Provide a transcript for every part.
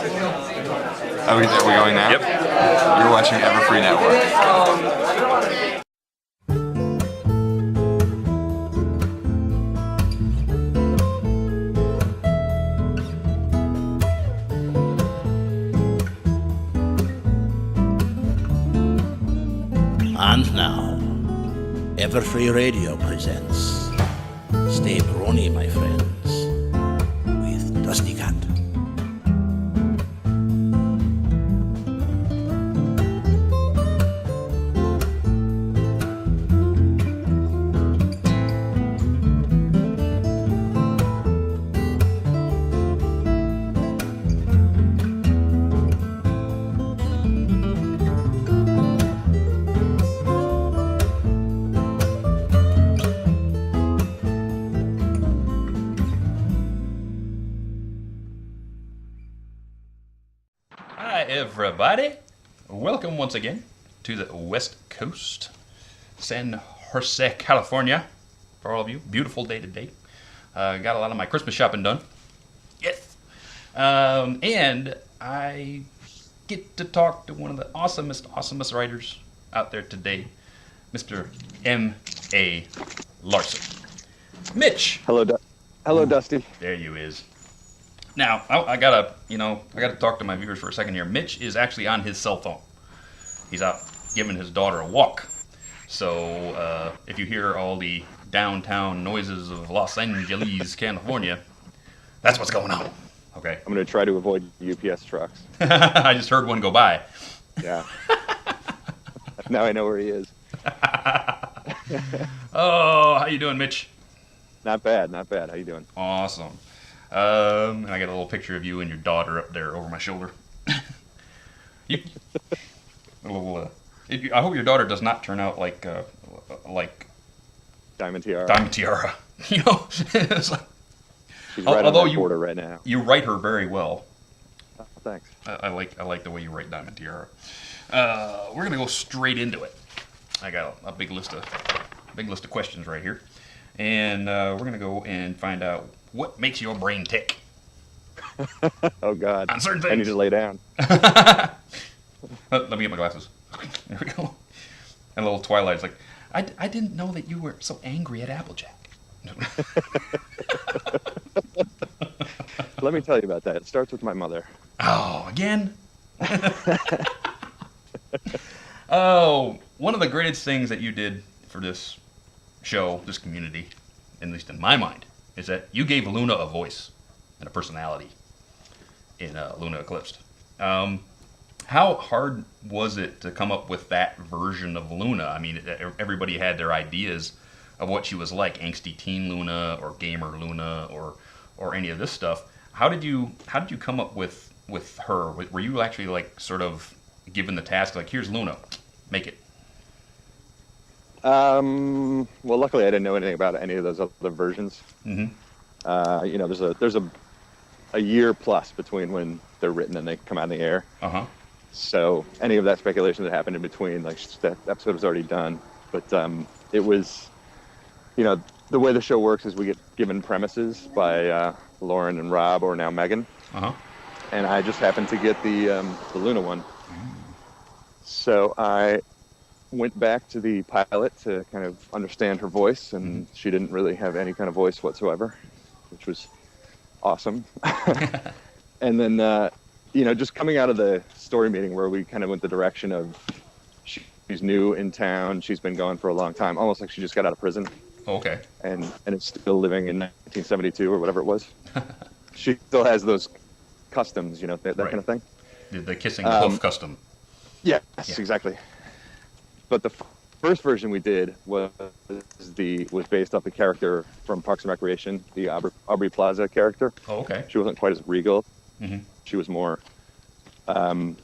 Are we going now? Yep. You're watching Everfree Network. And now, Everfree Radio presents Stay Brony, My Friends, with DustyKatt. Everybody, welcome once again to the West Coast, San Jose, California. For all of you, beautiful day today. Got a lot of my Christmas shopping done. Yes. And I get to talk to one of the awesomest writers out there today, Mr. M.A. Larson. Mitch. Hello, hello, Dusty. There you is. Now, I gotta talk to my viewers for a second here. Mitch is actually on his cell phone. He's out giving his daughter a walk. So, if you hear all the downtown noises of Los Angeles, California, that's what's going on. Okay. I'm gonna try to avoid UPS trucks. I just heard one go by. Yeah. Now I know where he is. Oh, how you doing, Mitch? Not bad, not bad. How you doing? Awesome. And I got a little picture of you and your daughter up there over my shoulder. I hope your daughter does not turn out like Diamond Tiara. Diamond Tiara. You know, it's like, she's right on that border right now. You write her very well. Oh, thanks. I like the way you write Diamond Tiara. We're gonna go straight into it. I got a big list of questions right here, and we're gonna go and find out what makes your brain tick. Oh God! On certain things. I need to lay down. Let me get my glasses. There we go. And a little Twilight's like, I didn't know that you were so angry at Applejack. Let me tell you about that. It starts with my mother. Oh, again? Oh, one of the greatest things that you did for this show, this community, at least in my mind, is that you gave Luna a voice and a personality in Luna Eclipsed. How hard was it to come up with that version of Luna? I mean, everybody had their ideas of what she was like, angsty teen Luna or gamer Luna or any of this stuff. How did you come up with her? Were you actually like sort of given the task like, here's Luna, make it? Well, luckily I didn't know anything about any of those other versions. Mm-hmm. You know, there's a year plus between when they're written and they come out in the air. Uh-huh. So any of that speculation that happened in between, like that episode was already done. But it was, you know, the way the show works is we get given premises by Lauren and Rob, or now Meghan. Uh-huh. And I just happened to get the Luna one. So I went back to the pilot to kind of understand her voice, and she didn't really have any kind of voice whatsoever, which was awesome. And then, you know, just coming out of the story meeting where we kind of went the direction of she's new in town, she's been gone for a long time, almost like she just got out of prison. Okay. And it's still living in 1972 or whatever it was. She still has those customs, you know, that Right. kind of thing. The kissing hoof custom. Yes, Yeah. exactly. But the first version we did was based off the character from Parks and Recreation, the Aubrey Plaza character. Oh, okay. She wasn't quite as regal. Mm-hmm. She was more, what am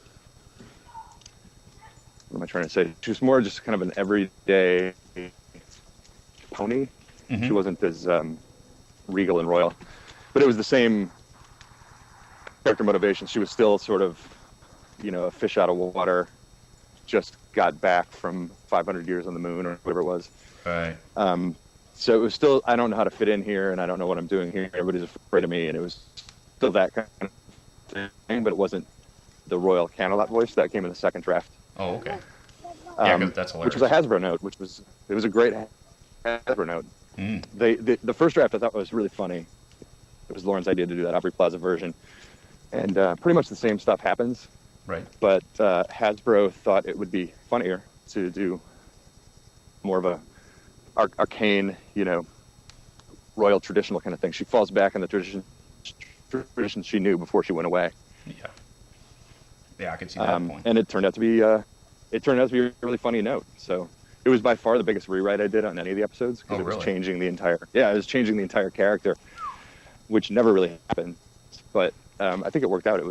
I trying to say? She was more just kind of an everyday pony. Mm-hmm. She wasn't as regal and royal. But it was the same character motivation. She was still sort of, you know, a fish out of water, just got back from 500 years on the moon or whatever it was. Right. So it was still, I don't know how to fit in here, and I don't know what I'm doing here. Everybody's afraid of me, and it was still that kind of thing, but it wasn't the Royal Camelot voice. That came in the second draft. Oh, okay. Yeah, 'cause that's Which hilarious. was a Hasbro note, it was a great Hasbro note. The first draft I thought was really funny. It was Lauren's idea to do that Aubrey Plaza version, and pretty much the same stuff happens. Right. But Hasbro thought it would be funnier to do more of a arcane, royal traditional kind of thing. She falls back on the tradition she knew before she went away. Yeah. Yeah, I can see that point. And it turned out to be a really funny note. So it was by far the biggest rewrite I did on any of the episodes, because it was changing the entire character, which never really happened. But I think it worked out. It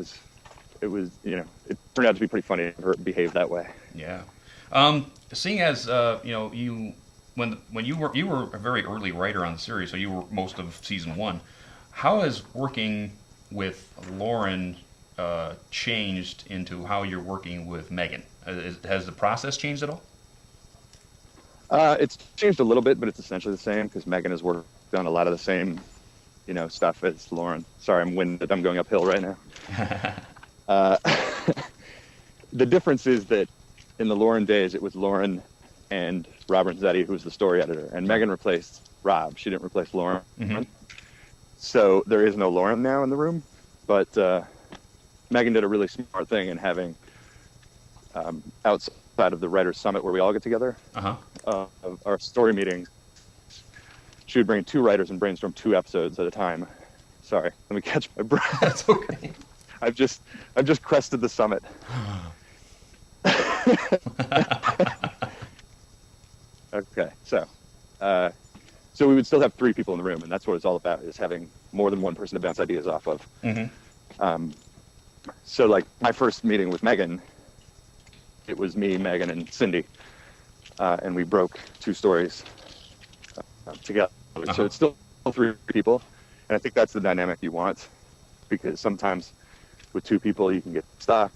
turned out to be pretty funny for her to behave that way. Yeah. Seeing as you when you were a very early writer on the series, so you were most of season 1. How has working with Lauren changed into how you're working with Meghan? Has the process changed at all? It's changed a little bit, but it's essentially the same, because Meghan has worked on a lot of the same, stuff as Lauren. Sorry, I'm winded. I'm going uphill right now. The difference is that in the Lauren days, it was Lauren and Robert Zetti who was the story editor, and Meghan replaced Rob. She didn't replace Lauren. Mm-hmm. So there is no Lauren now in the room, but Meghan did a really smart thing in having, outside of the Writers' Summit where we all get together, of our story meetings, she would bring 2 writers and brainstorm 2 episodes at a time. Sorry, let me catch my breath. That's okay. I've just crested the summit. Okay, so we would still have 3 people in the room, and that's what it's all about, is having more than one person to bounce ideas off of. Mm-hmm. So like my first meeting with Meghan, it was me, Meghan, and Cindy, and we broke 2 stories together. So it's still 3 people, and I think that's the dynamic you want, because sometimes with 2 people you can get stuck,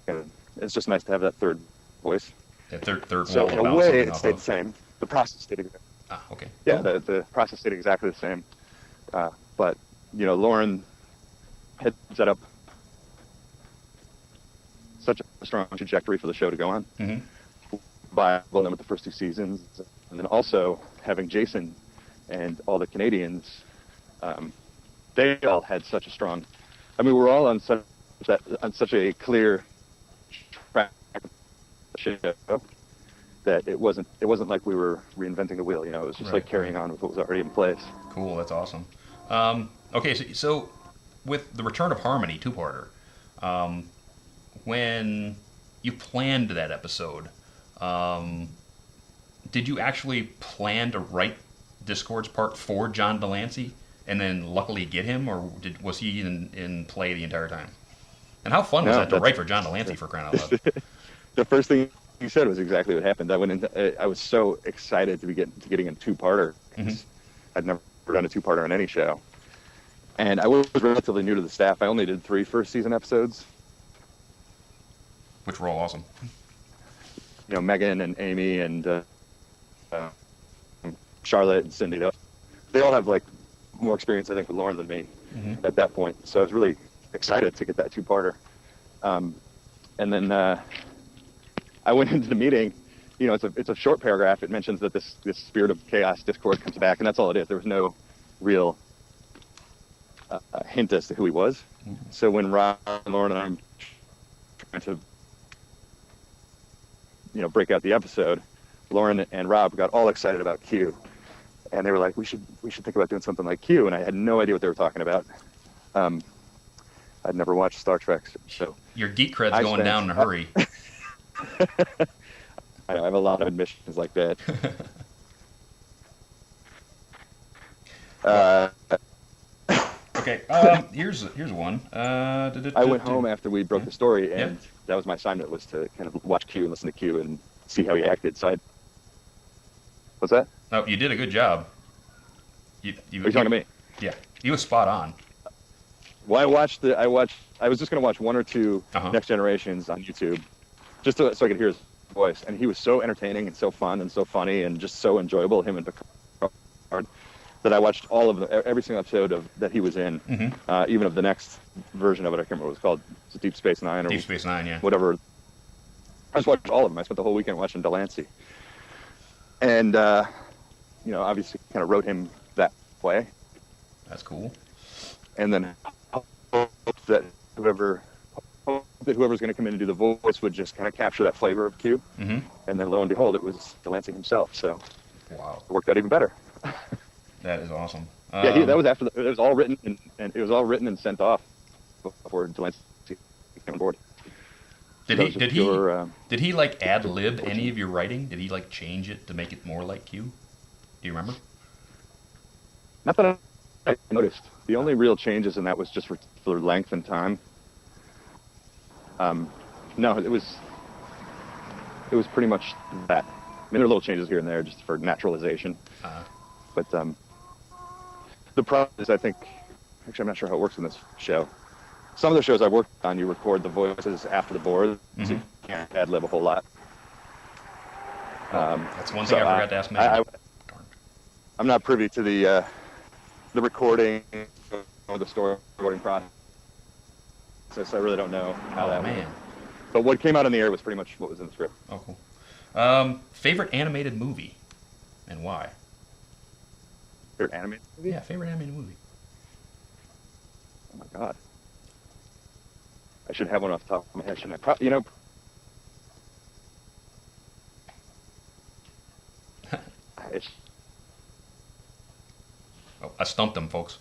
and it's just nice to have that third voice. Yeah, third So wall to in a bounce way, something it off stayed of. the same. The process stayed exactly. Okay. Yeah, Cool. the process stayed exactly the same. But Lauren had set up such a strong trajectory for the show to go on. Mm-hmm. By them with the first 2 seasons, and then also having Jason and all the Canadians, they all had such a strong. I mean, we're all on such a clear track show that it wasn't like we were reinventing the wheel. It was just like carrying on with what was already in place. Cool, that's awesome. Okay, so with the Return of Harmony 2-parter, when you planned that episode, did you actually plan to write Discord's part for John Delancey and then luckily get him, or was he in play the entire time? And how fun was that to write for John Delancey, for crying out loud? The first thing you said was exactly what happened. I was so excited to be getting a 2-parter. Mm-hmm. I'd never done a 2-parter on any show, and I was relatively new to the staff. I only did 3 first season episodes, which were all awesome. Meghan and Amy and Charlotte and Cindy. They all have more experience, I think, with Lauren than me at that point. So I was really excited to get that 2-parter. And then I went into the meeting. It's a short paragraph. It mentions that this spirit of chaos, Discord, comes back, and that's all it is. There was no real hint as to who he was. Mm-hmm. So when Rob and Lauren and I'm trying to break out the episode, Lauren and Rob got all excited about Q, and they were like, we should think about doing something like Q, and I had no idea what they were talking about. I'd never watched Star Trek, so your geek cred's going down in a hurry. I have a lot of admissions like that. Okay, here's one. I went home after we broke the story, and that was my assignment, was to kind of watch Q and listen to Q and see how he acted. So what's that? Oh, you did a good job. Are you talking to me? Yeah, you was spot on. Well, I was just going to watch 1 or 2 Next Generations on YouTube, just so I could hear his voice. And he was so entertaining and so fun and so funny and just so enjoyable, him and Picard. that I watched all of every single episode of that he was in, even of the next version of it. I can't remember what it was called. It's Deep Space Nine or Deep Space Nine, yeah. whatever. I just watched all of them. I spent the whole weekend watching Delancey, and you know, obviously, kind of wrote him that way. That's cool. And then hope that whoever's going to come in and do the voice would just kind of capture that flavor of Q. And then lo and behold, it was Delancey himself. So wow, it worked out even better. That is awesome. Yeah, that was after it was all written and it was all written and sent off before Delancey came on board. Did he like ad lib any of your writing? Did he like change it to make it more like Q? Do you remember? Not that I noticed. The only real changes in that was just for length and time. No, it was pretty much that. I mean, there are little changes here and there just for naturalization. But the problem is, I think, actually, I'm not sure how it works in this show. Some of the shows I worked on, you record the voices after the board, so you can't ad lib a whole lot. That's one thing I forgot to ask Meghan. I'm not privy to the recording or the storyboarding process. I really don't know how that went. But what came out in the air was pretty much what was in the script. Oh, cool. Favorite animated movie and why? Favorite animated movie? Yeah, favorite animated movie. Oh my God. I should have one off the top of my head, shouldn't I? You know. Oh, I stumped him, folks.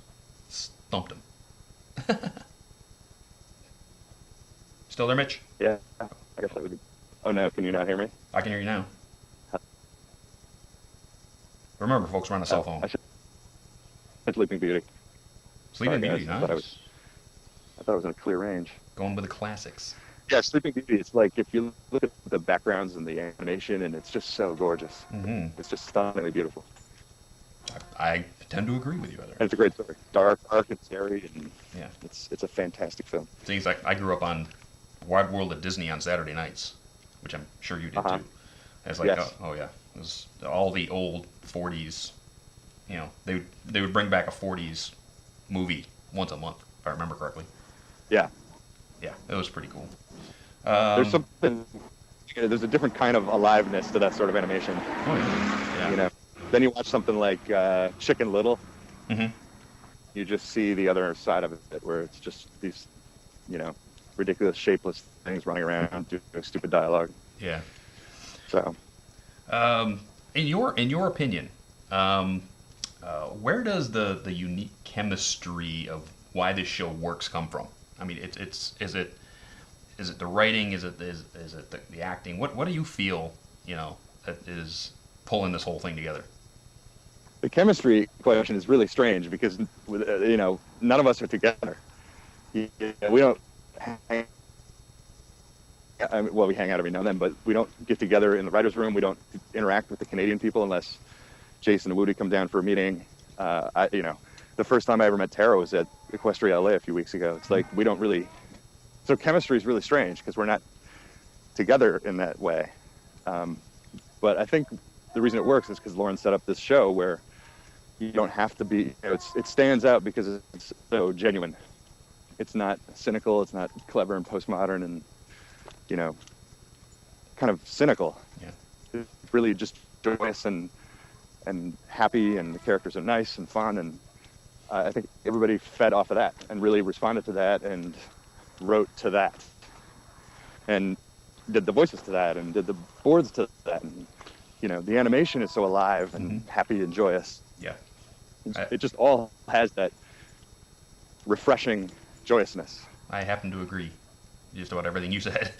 Stumped him. Still there, Mitch? Yeah, I guess that would be. Oh no, can you not hear me? I can hear you now. Remember, folks, we're on a cell phone. Sleeping Beauty. Sleeping Sorry, Beauty, guys. nice. I thought I was in a clear range. Going with the classics. Yeah, Sleeping Beauty. It's like if you look at the backgrounds and the animation, and it's just so gorgeous. It's just stunningly beautiful. I tend to agree with you, Heather. And it's a great story. Dark and scary, and yeah, it's a fantastic film. Things like I grew up on Wide World at Disney on Saturday nights, which I'm sure you did too. It's like, yes. oh yeah, it was all the old 40s. You know, they would bring back a 40s movie once a month, if I remember correctly. Yeah. Yeah, it was pretty cool. There's something. There's a different kind of aliveness to that sort of animation. Oh yeah. You know. Then you watch something like Chicken Little. You just see the other side of it, where it's just these, you know, ridiculous, shapeless things running around doing stupid dialogue. Yeah. So, in your opinion, where does the unique chemistry of why this show works come from? I mean, is it the writing? Is it the acting? What do you feel, you know, that is pulling this whole thing together? the chemistry question is really strange because, you know, none of us are together. We don't hang, well, we hang out every now and then, but we don't get together in the writer's room. We don't interact with the Canadian people unless Jason and Woody come down for a meeting. The first time I ever met Tara was at Equestria, LA a few weeks ago. It's like we don't really... So chemistry is really strange because we're not together in that way. But I think the reason it works is because Lauren set up this show where you don't have to be... You know, it stands out because it's so genuine. It's not cynical. It's not clever and postmodern and, you know, kind of cynical. Yeah. It's really just joyous and happy, and the characters are nice and fun, and I think everybody fed off of that and really responded to that and wrote to that and did the voices to that and did the boards to that, and you know, the animation is so alive and happy and joyous. Yeah. It just all has that refreshing joyousness. I happen to agree just about everything you said.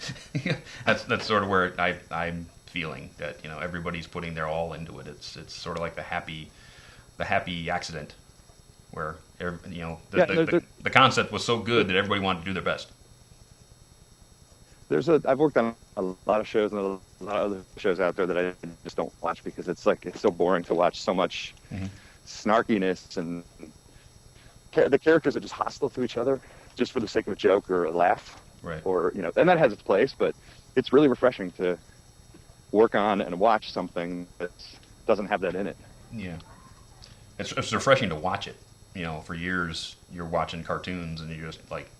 that's sort of where I'm feeling that, you know, everybody's putting their all into it. It's sort of like the happy accident where, you know, the concept was so good that everybody wanted to do their best. I've worked on a lot of shows and a lot of other shows out there that I just don't watch because it's so boring to watch so much snarkiness, and the characters are just hostile to each other just for the sake of a joke or a laugh. Right. Or, you know, and that has its place, but it's really refreshing to work on and watch something that doesn't have that in it. Yeah. it's refreshing to watch it. You know, for years you're watching cartoons and you're just like,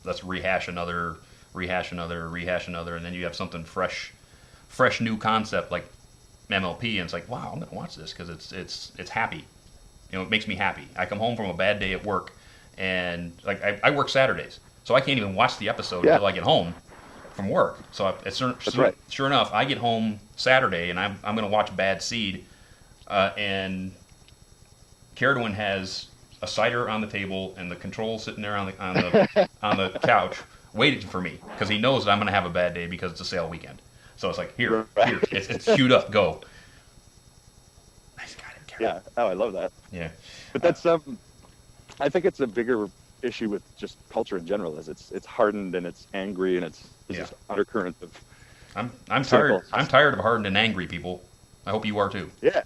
let's rehash another, and then you have something fresh new concept like MLP, and it's like, wow, I'm gonna watch this because it's happy. You know, it makes me happy. I come home from a bad day at work, and like I work Saturdays, so I can't even watch the episode until I get home from work. So sure enough, I get home Saturday, and I'm gonna watch Bad Seed, and Caradwin has a cider on the table and the controls sitting there on the couch waiting for me because he knows that I'm gonna have a bad day because it's a sale weekend. So it's like, here, it's queued up, go. Nice guy, Caradwin. Yeah. Oh, I love that. Yeah. But that's I think it's a bigger issue with just culture in general. Is it's hardened and it's angry and it's this undercurrent of. I'm tired. I'm tired of hardened and angry people. I hope you are too. Yeah,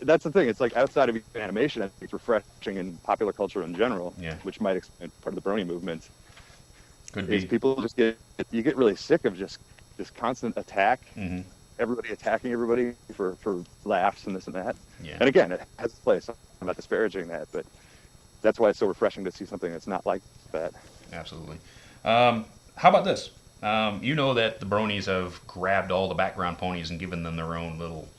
that's the thing. It's like outside of animation, I think it's refreshing in popular culture in general. Yeah. Which might explain part of the Brony movement. Could be. People just get really sick of just this constant attack. Mm-hmm. Everybody attacking everybody for laughs and this and that. Yeah. And again, it has a place. I'm not disparaging that, but that's why it's so refreshing to see something that's not like that. Absolutely. How about this? You know that the Bronies have grabbed all the background ponies and given them their own little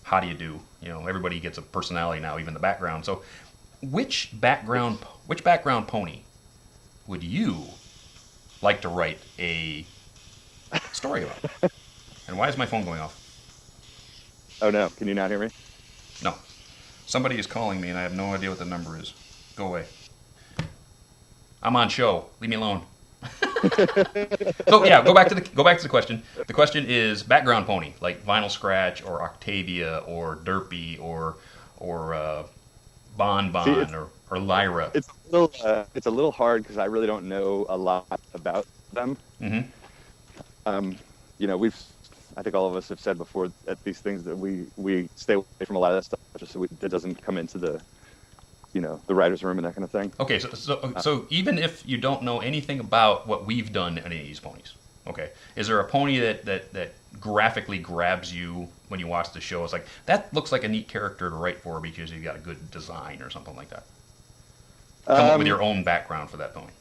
how do you do? You know, everybody gets a personality now, even the background. So which background pony would you like to write a story about? And why is my phone going off? Oh no, can you not hear me? No. Somebody is calling me and I have no idea what the number is. Go away. I'm on show. Leave me alone. So yeah, go back to the question. The question is background pony, like Vinyl Scratch or Octavia or Derpy or Bon Bon. See, or Lyra. It's a little hard because I really don't know a lot about them. Mm-hmm. You know, I think all of us have said before at these things that we stay away from a lot of that stuff just so it doesn't come into the writer's room and that kind of thing. Okay, so even if you don't know anything about what we've done to any of these ponies, okay, is there a pony that graphically grabs you when you watch the show? It's like, that looks like a neat character to write for because you've got a good design or something like that. Come up with your own background for that pony.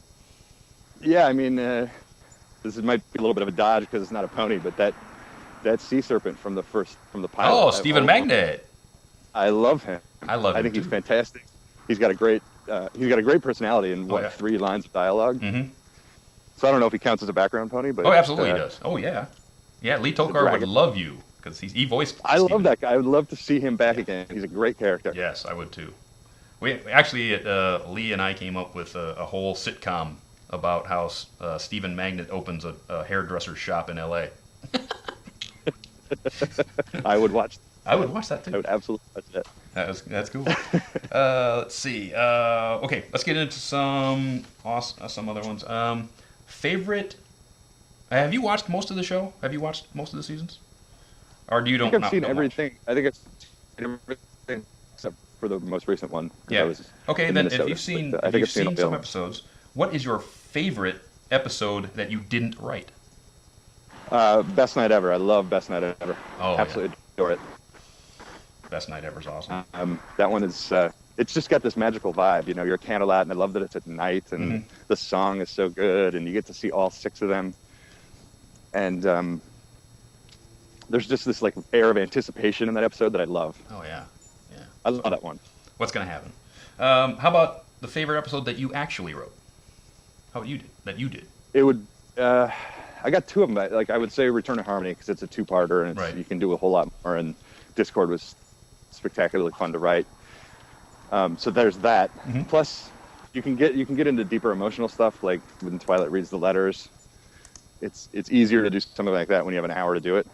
Yeah, I mean, this might be a little bit of a dodge because it's not a pony, but that sea serpent from the pilot. Oh, Stephen Magnet. I love him. I think he's fantastic. He's got a great personality and 3 lines of dialogue. Mm-hmm. So I don't know if he counts as a background pony, but absolutely he does. Oh yeah, Lee Tokar would love you because he voiced. I love that guy. I would love to see him back again. He's a great character. Yes, I would too. We actually, Lee and I came up with a whole sitcom about how Stephen Magnet opens a hairdresser's shop in L.A. I would watch. I would watch that too. I would absolutely watch that. That's cool. Let's see. Okay, let's get into some other ones. Favorite. Have you watched most of the show? Have you watched most of the seasons? Or do you don't? I've seen everything. I think it's everything except for the most recent one. Yeah. Okay, then if you've seen some episodes, what is your favorite episode that you didn't write? Best Night Ever. I love Best Night Ever. Oh, absolutely adore it. Best Night Ever is awesome. That one is. It's just got this magical vibe. You know, you're a candlelight, and I love that it's at night, and the song is so good, and you get to see all 6 of them. And there's just this like air of anticipation in that episode that I love. Oh yeah. I love that one. What's gonna happen? How about the favorite episode that you actually wrote? How about you did? It would. I got 2 of them. Like I would say Return to Harmony because it's a 2-parter and you can do a whole lot more. And Discord was spectacularly fun to write. So there's that. Mm-hmm. Plus, you can get into deeper emotional stuff like when Twilight reads the letters. It's easier to do something like that when you have an hour to do it.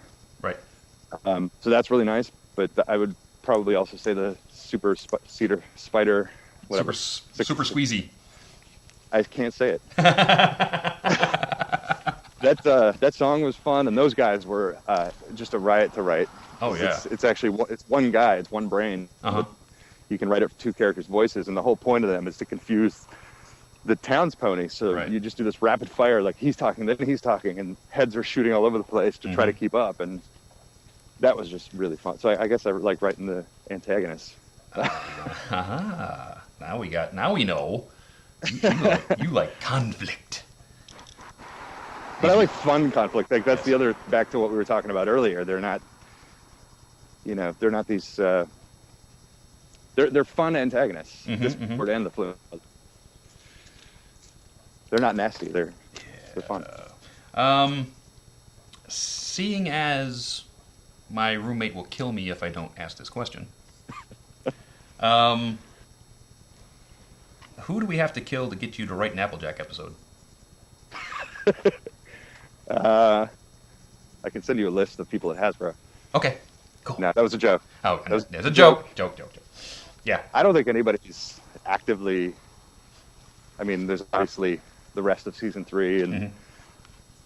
Right. So that's really nice. But I would probably also say the Super Spider, whatever. Super Squeezy. I can't say it. That song was fun, and those guys were just a riot to write. Oh yeah. It's actually it's one guy, it's one brain. You can write it for 2 characters' voices, and the whole point of them is to confuse the town's pony. So you just do this rapid fire, like he's talking, then he's talking, and heads are shooting all over the place to try to keep up, and that was just really fun. So I guess I like writing the antagonists. Now we know. You like conflict. But I like fun conflict. Like that's the other, back to what we were talking about earlier. They're not, they're not these, they're fun antagonists. Discord and the Flume. They're not nasty. They're fun. Seeing as my roommate will kill me if I don't ask this question, who do we have to kill to get you to write an Applejack episode? I can send you a list of people at Hasbro. Okay, cool. No, that was a joke. Oh, there's a joke. Joke. Yeah. I don't think anybody's actively. I mean, there's obviously the rest of season 3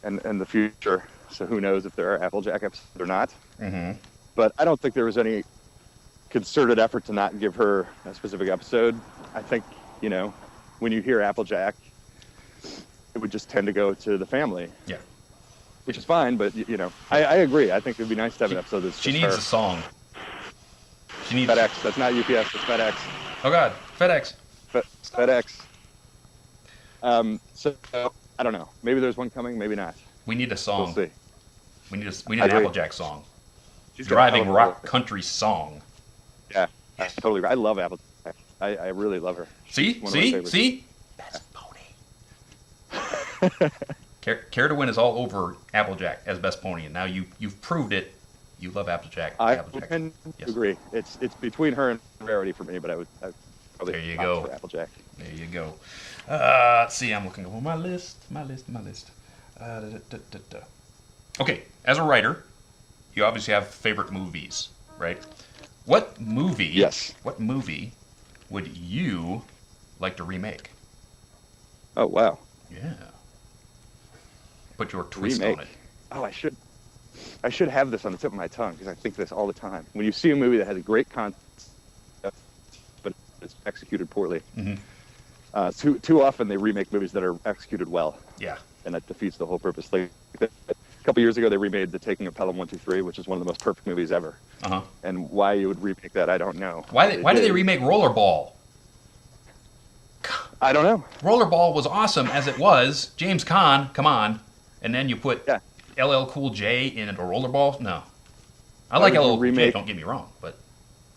and the future. So who knows if there are Applejack episodes or not. But I don't think there was any concerted effort to not give her a specific episode. I think, when you hear Applejack, it would just tend to go to the family. Yeah. Which is fine, but, I agree. I think it would be nice to have an episode that's She just needs her. a song. She needs FedEx. That's not UPS. It's FedEx. Oh, God. FedEx. FedEx. So, I don't know. Maybe there's one coming, maybe not. We need a song. We'll see. We need an Applejack song. She's Driving rock country song. Yeah, totally. I love Applejack. I really love her. See? Best pony. Care to Win is all over Applejack as best pony, and now you've proved it. You love Applejack. I can agree. It's between her and Rarity for me, but I'd probably there you opt go. for Applejack. There you go. Let's see. I'm looking over my list. Okay, as a writer, you obviously have favorite movies, right? What movie? Yes. What movie would you like to remake? Oh wow. Yeah. Put your twist on it. Oh, I should have this on the tip of my tongue because I think this all the time. When you see a movie that has a great concept, but it's executed poorly, too often they remake movies that are executed well. Yeah. And that defeats the whole purpose. Like a couple years ago, they remade The Taking of Pelham 123, which is one of the most perfect movies ever. And why you would remake that, I don't know. Why did they remake Rollerball? I don't know. Rollerball was awesome as it was. James Caan, come on. And then you put LL Cool J in a Rollerball? No. I like LL Cool J, don't get me wrong, but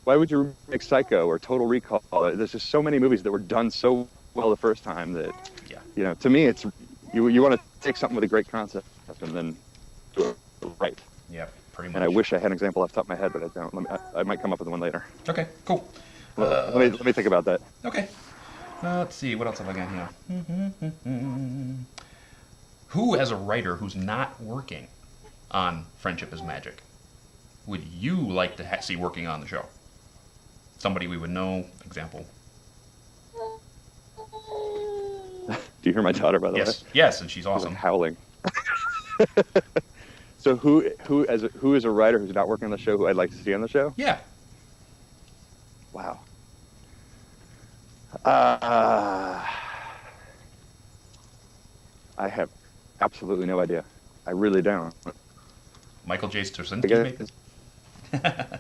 why would you remake Psycho or Total Recall? There's just so many movies that were done so well the first time that, to me, it's you want to take something with a great concept and then do it right. Yeah, pretty much. And I wish I had an example off the top of my head, but I don't. I might come up with one later. Okay, cool. Let me think about that. Okay. Let's see, what else have I got here? Who, as a writer who's not working on Friendship is Magic, would you like to see working on the show? Somebody we would know, example. Do you hear my daughter, by the way? Yes, and she's awesome. She's howling. So who is a writer who's not working on the show who I'd like to see on the show? Yeah. Wow. I have absolutely no idea. I really don't. Michael J. Straczynski, maybe?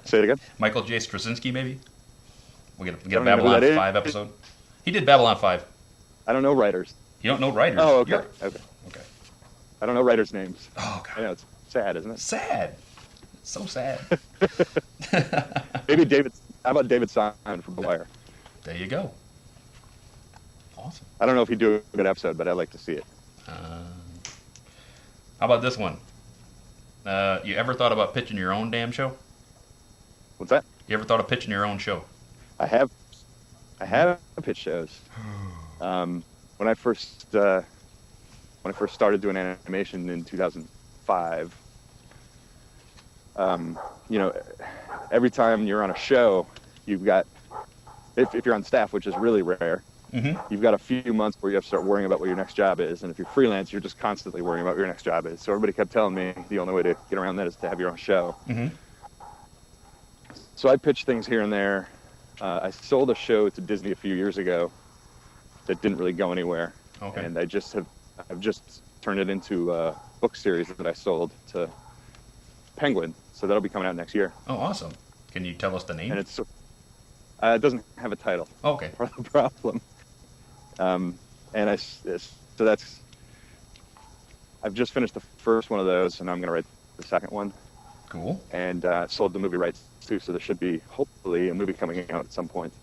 Say it again? Michael J. Straczynski, maybe? We get a Babylon 5 episode. He did Babylon 5. I don't know writers. You don't know writers? Oh, okay. Okay. I don't know writers' names. Oh, God. I know, it's sad, isn't it? Sad. It's so sad. Maybe how about David Simon from The Wire? There you go. Awesome. I don't know if he'd do a good episode, but I'd like to see it. How about this one? You ever thought about pitching your own damn show? What's that? You ever thought of pitching your own show? I have pitched shows. When I first started doing animation in 2005, every time you're on a show, you've got, if you're on staff, which is really rare, you've got a few months where you have to start worrying about what your next job is. And if you're freelance, you're just constantly worrying about what your next job is. So everybody kept telling me the only way to get around that is to have your own show. So I pitched things here and there. I sold a show to Disney a few years ago that didn't really go anywhere. Okay. And I've just turned it into a book series that I sold to Penguin. So that'll be coming out next year. Oh, awesome. Can you tell us the name? And it's It doesn't have a title. Oh, okay. Part of the problem. So I've just finished the first one of those, and I'm going to write the second one. Cool. And sold the movie rights too, so there should be hopefully a movie coming out at some point.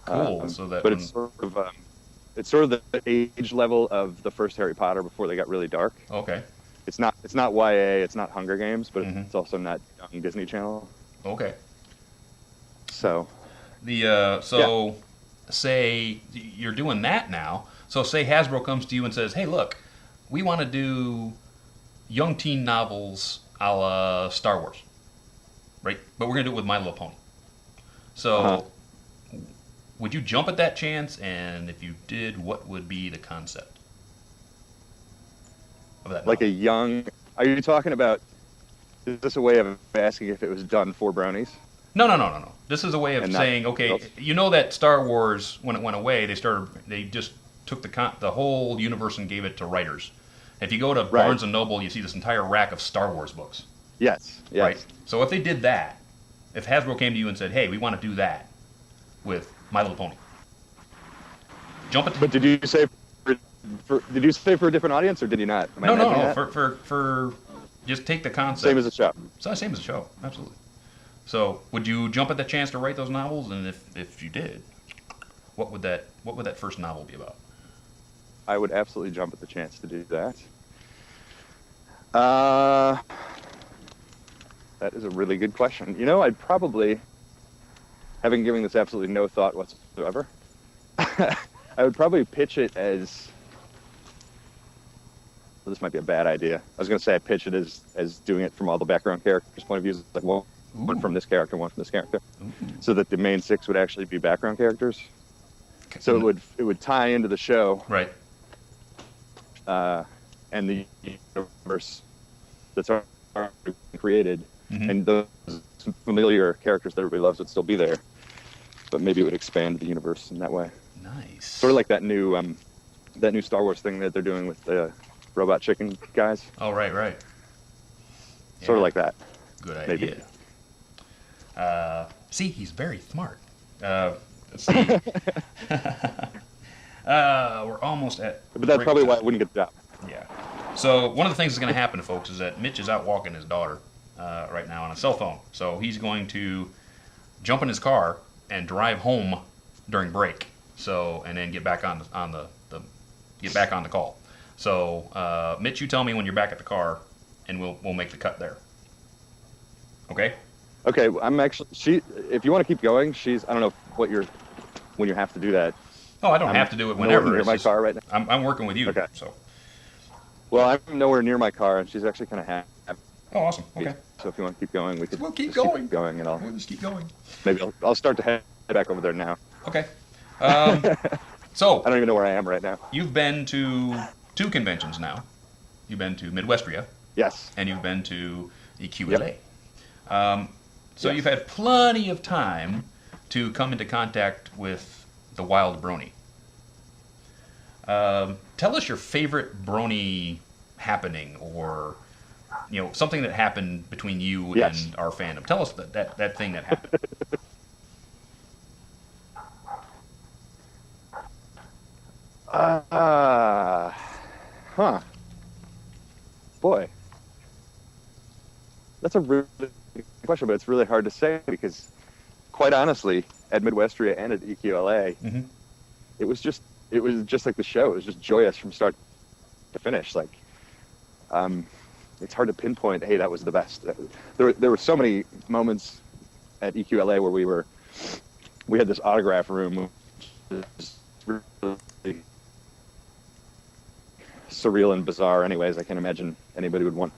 Cool. So that. But it's sort of the age level of the first Harry Potter before they got really dark. Okay. It's not YA, it's not Hunger Games, but Mm-hmm. it's also not young Disney Channel. Okay. So. Say you're doing that now. So say Hasbro comes to you and says, "Hey, look, we want to do young teen novels a la Star Wars, right? But we're gonna do it with My Little Pony." So, would you jump at that chance? And if you did, what would be the concept of that? Like novel? a young. Are you talking about? Is this a way of asking if it was done for bronies? No. This is a way of And not saying, okay, else? you know that Star Wars, when it went away, they just took the whole universe and gave it to writers. If you go to Barnes and Noble, you see this entire rack of Star Wars books. Yes. Right. So if they did that, if Hasbro came to you and said, "Hey, we want to do that with My Little Pony," jump at. But did you say for a different audience, or did you not? Am I No. imagining that? For just take the concept. Same as a show. Same as a show, absolutely. So, would you jump at the chance to write those novels? And if you did, what would that first novel be about? I would absolutely jump at the chance to do that. That is a really good question. You know, I'd probably, having given this absolutely no thought whatsoever, I would probably pitch it as. Well, this might be a bad idea. I was going to say I pitch it as doing it from all the background characters' point of views, like one from this character, one from this character, so that the main 6 would actually be background characters. So it would tie into the show, right? And the universe that's already created, and those familiar characters that everybody loves would still be there, but maybe it would expand the universe in that way. Nice. Sort of like that new Star Wars thing that they're doing with the robot chicken guys. Oh, right. Sort of like that. Good idea. Maybe. See, he's very smart. Let's see. We're almost at. But that's break probably time. why I wouldn't get the job. Yeah. So one of the things that's going to happen, folks, is that Mitch is out walking his daughter right now on a cell phone. So he's going to jump in his car and drive home during break. So and then get back on the call. So Mitch, you tell me when you're back at the car, and we'll make the cut there. Okay. Okay, I'm actually. If you want to keep going, I don't know when you have to do that. Oh, I don't have to do it whenever. Near It's my just- car right now. I'm working with you. Okay. So. Well, I'm nowhere near my car, and she's actually kind of happy. Oh, awesome. Okay. So if you want to keep going, we could. We'll keep just going. Keep going, and We'll just keep going. maybe I'll start to head back over there now. Okay. So I don't even know where I am right now. you've been to 2 conventions now. You've been to Midwestria, Yes. and you've been to EQLA. Yep. So Yes. you've had plenty of time to come into contact with the wild brony. Tell us your favorite brony happening, or something that happened between you Yes. and our fandom. Tell us that thing that happened. Boy, that's a really good question, but it's really hard to say because, quite honestly, at Midwestria and at EQLA, Mhm. it was just like the show. It was just joyous from start to finish. Like, it's hard to pinpoint. Hey, that was the best. There were so many moments at EQLA where we had this autograph room, which is really surreal and bizarre. Anyways, I can't imagine anybody would want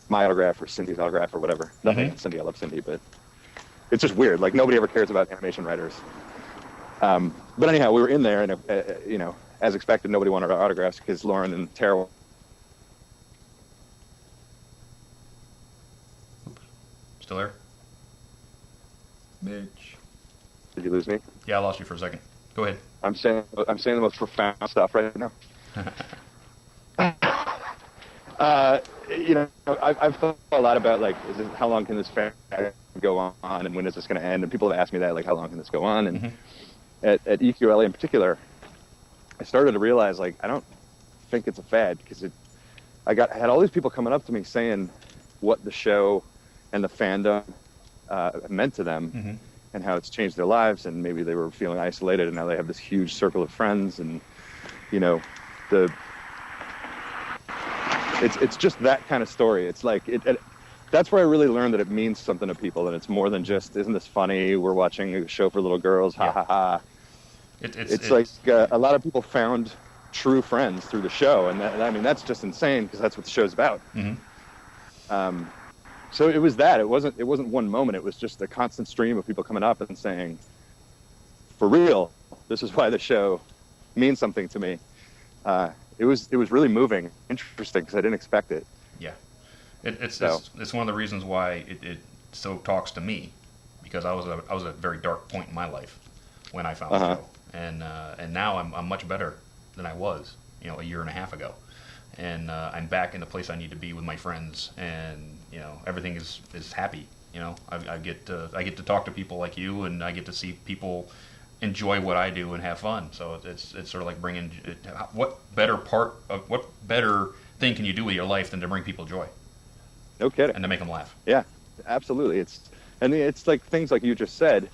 my autograph or Cindy's autograph or whatever. Nothing against Cindy, I love Cindy, but it's just weird. Like, nobody ever cares about animation writers. But anyhow, we were in there, and as expected, nobody wanted our autographs because Lauren and Tara. Still there? Mitch. Did you lose me? Yeah, I lost you for a second. Go ahead. I'm saying the most profound stuff right now. I've thought a lot about, like, how long can this fan go on, and when is this going to end? And people have asked me that, like, how long can this go on? And at EQLA in particular, I started to realize, like, I don't think it's a fad, because I had all these people coming up to me saying what the show and the fandom meant to them, and how it's changed their lives, and maybe they were feeling isolated, and now they have this huge circle of friends, and you know, it's just that kind of story. It's like that's where I really learned that it means something to people, and it's more than just, isn't this funny? We're watching a show for little girls, ha ha ha. It's like a lot of people found true friends through the show, and I mean, that's just insane, because that's what the show's about. So it was that. It wasn't one moment. It was just a constant stream of people coming up and saying, for real, this is why the show means something to me. It was really moving, interesting, because I didn't expect it. Yeah, it's one of the reasons why it so talks to me, because I was at a very dark point in my life when I found the show, and now I'm much better than I was, you know, a year and a half ago, and I'm back in the place I need to be with my friends, and you know, everything is happy. You know, I get to talk to people like you, and I get to see people enjoy what I do and have fun. So it's sort of like bringing what better thing can you do with your life than to bring people joy? No kidding. And to make them laugh. Yeah, absolutely. It's like things like you just said.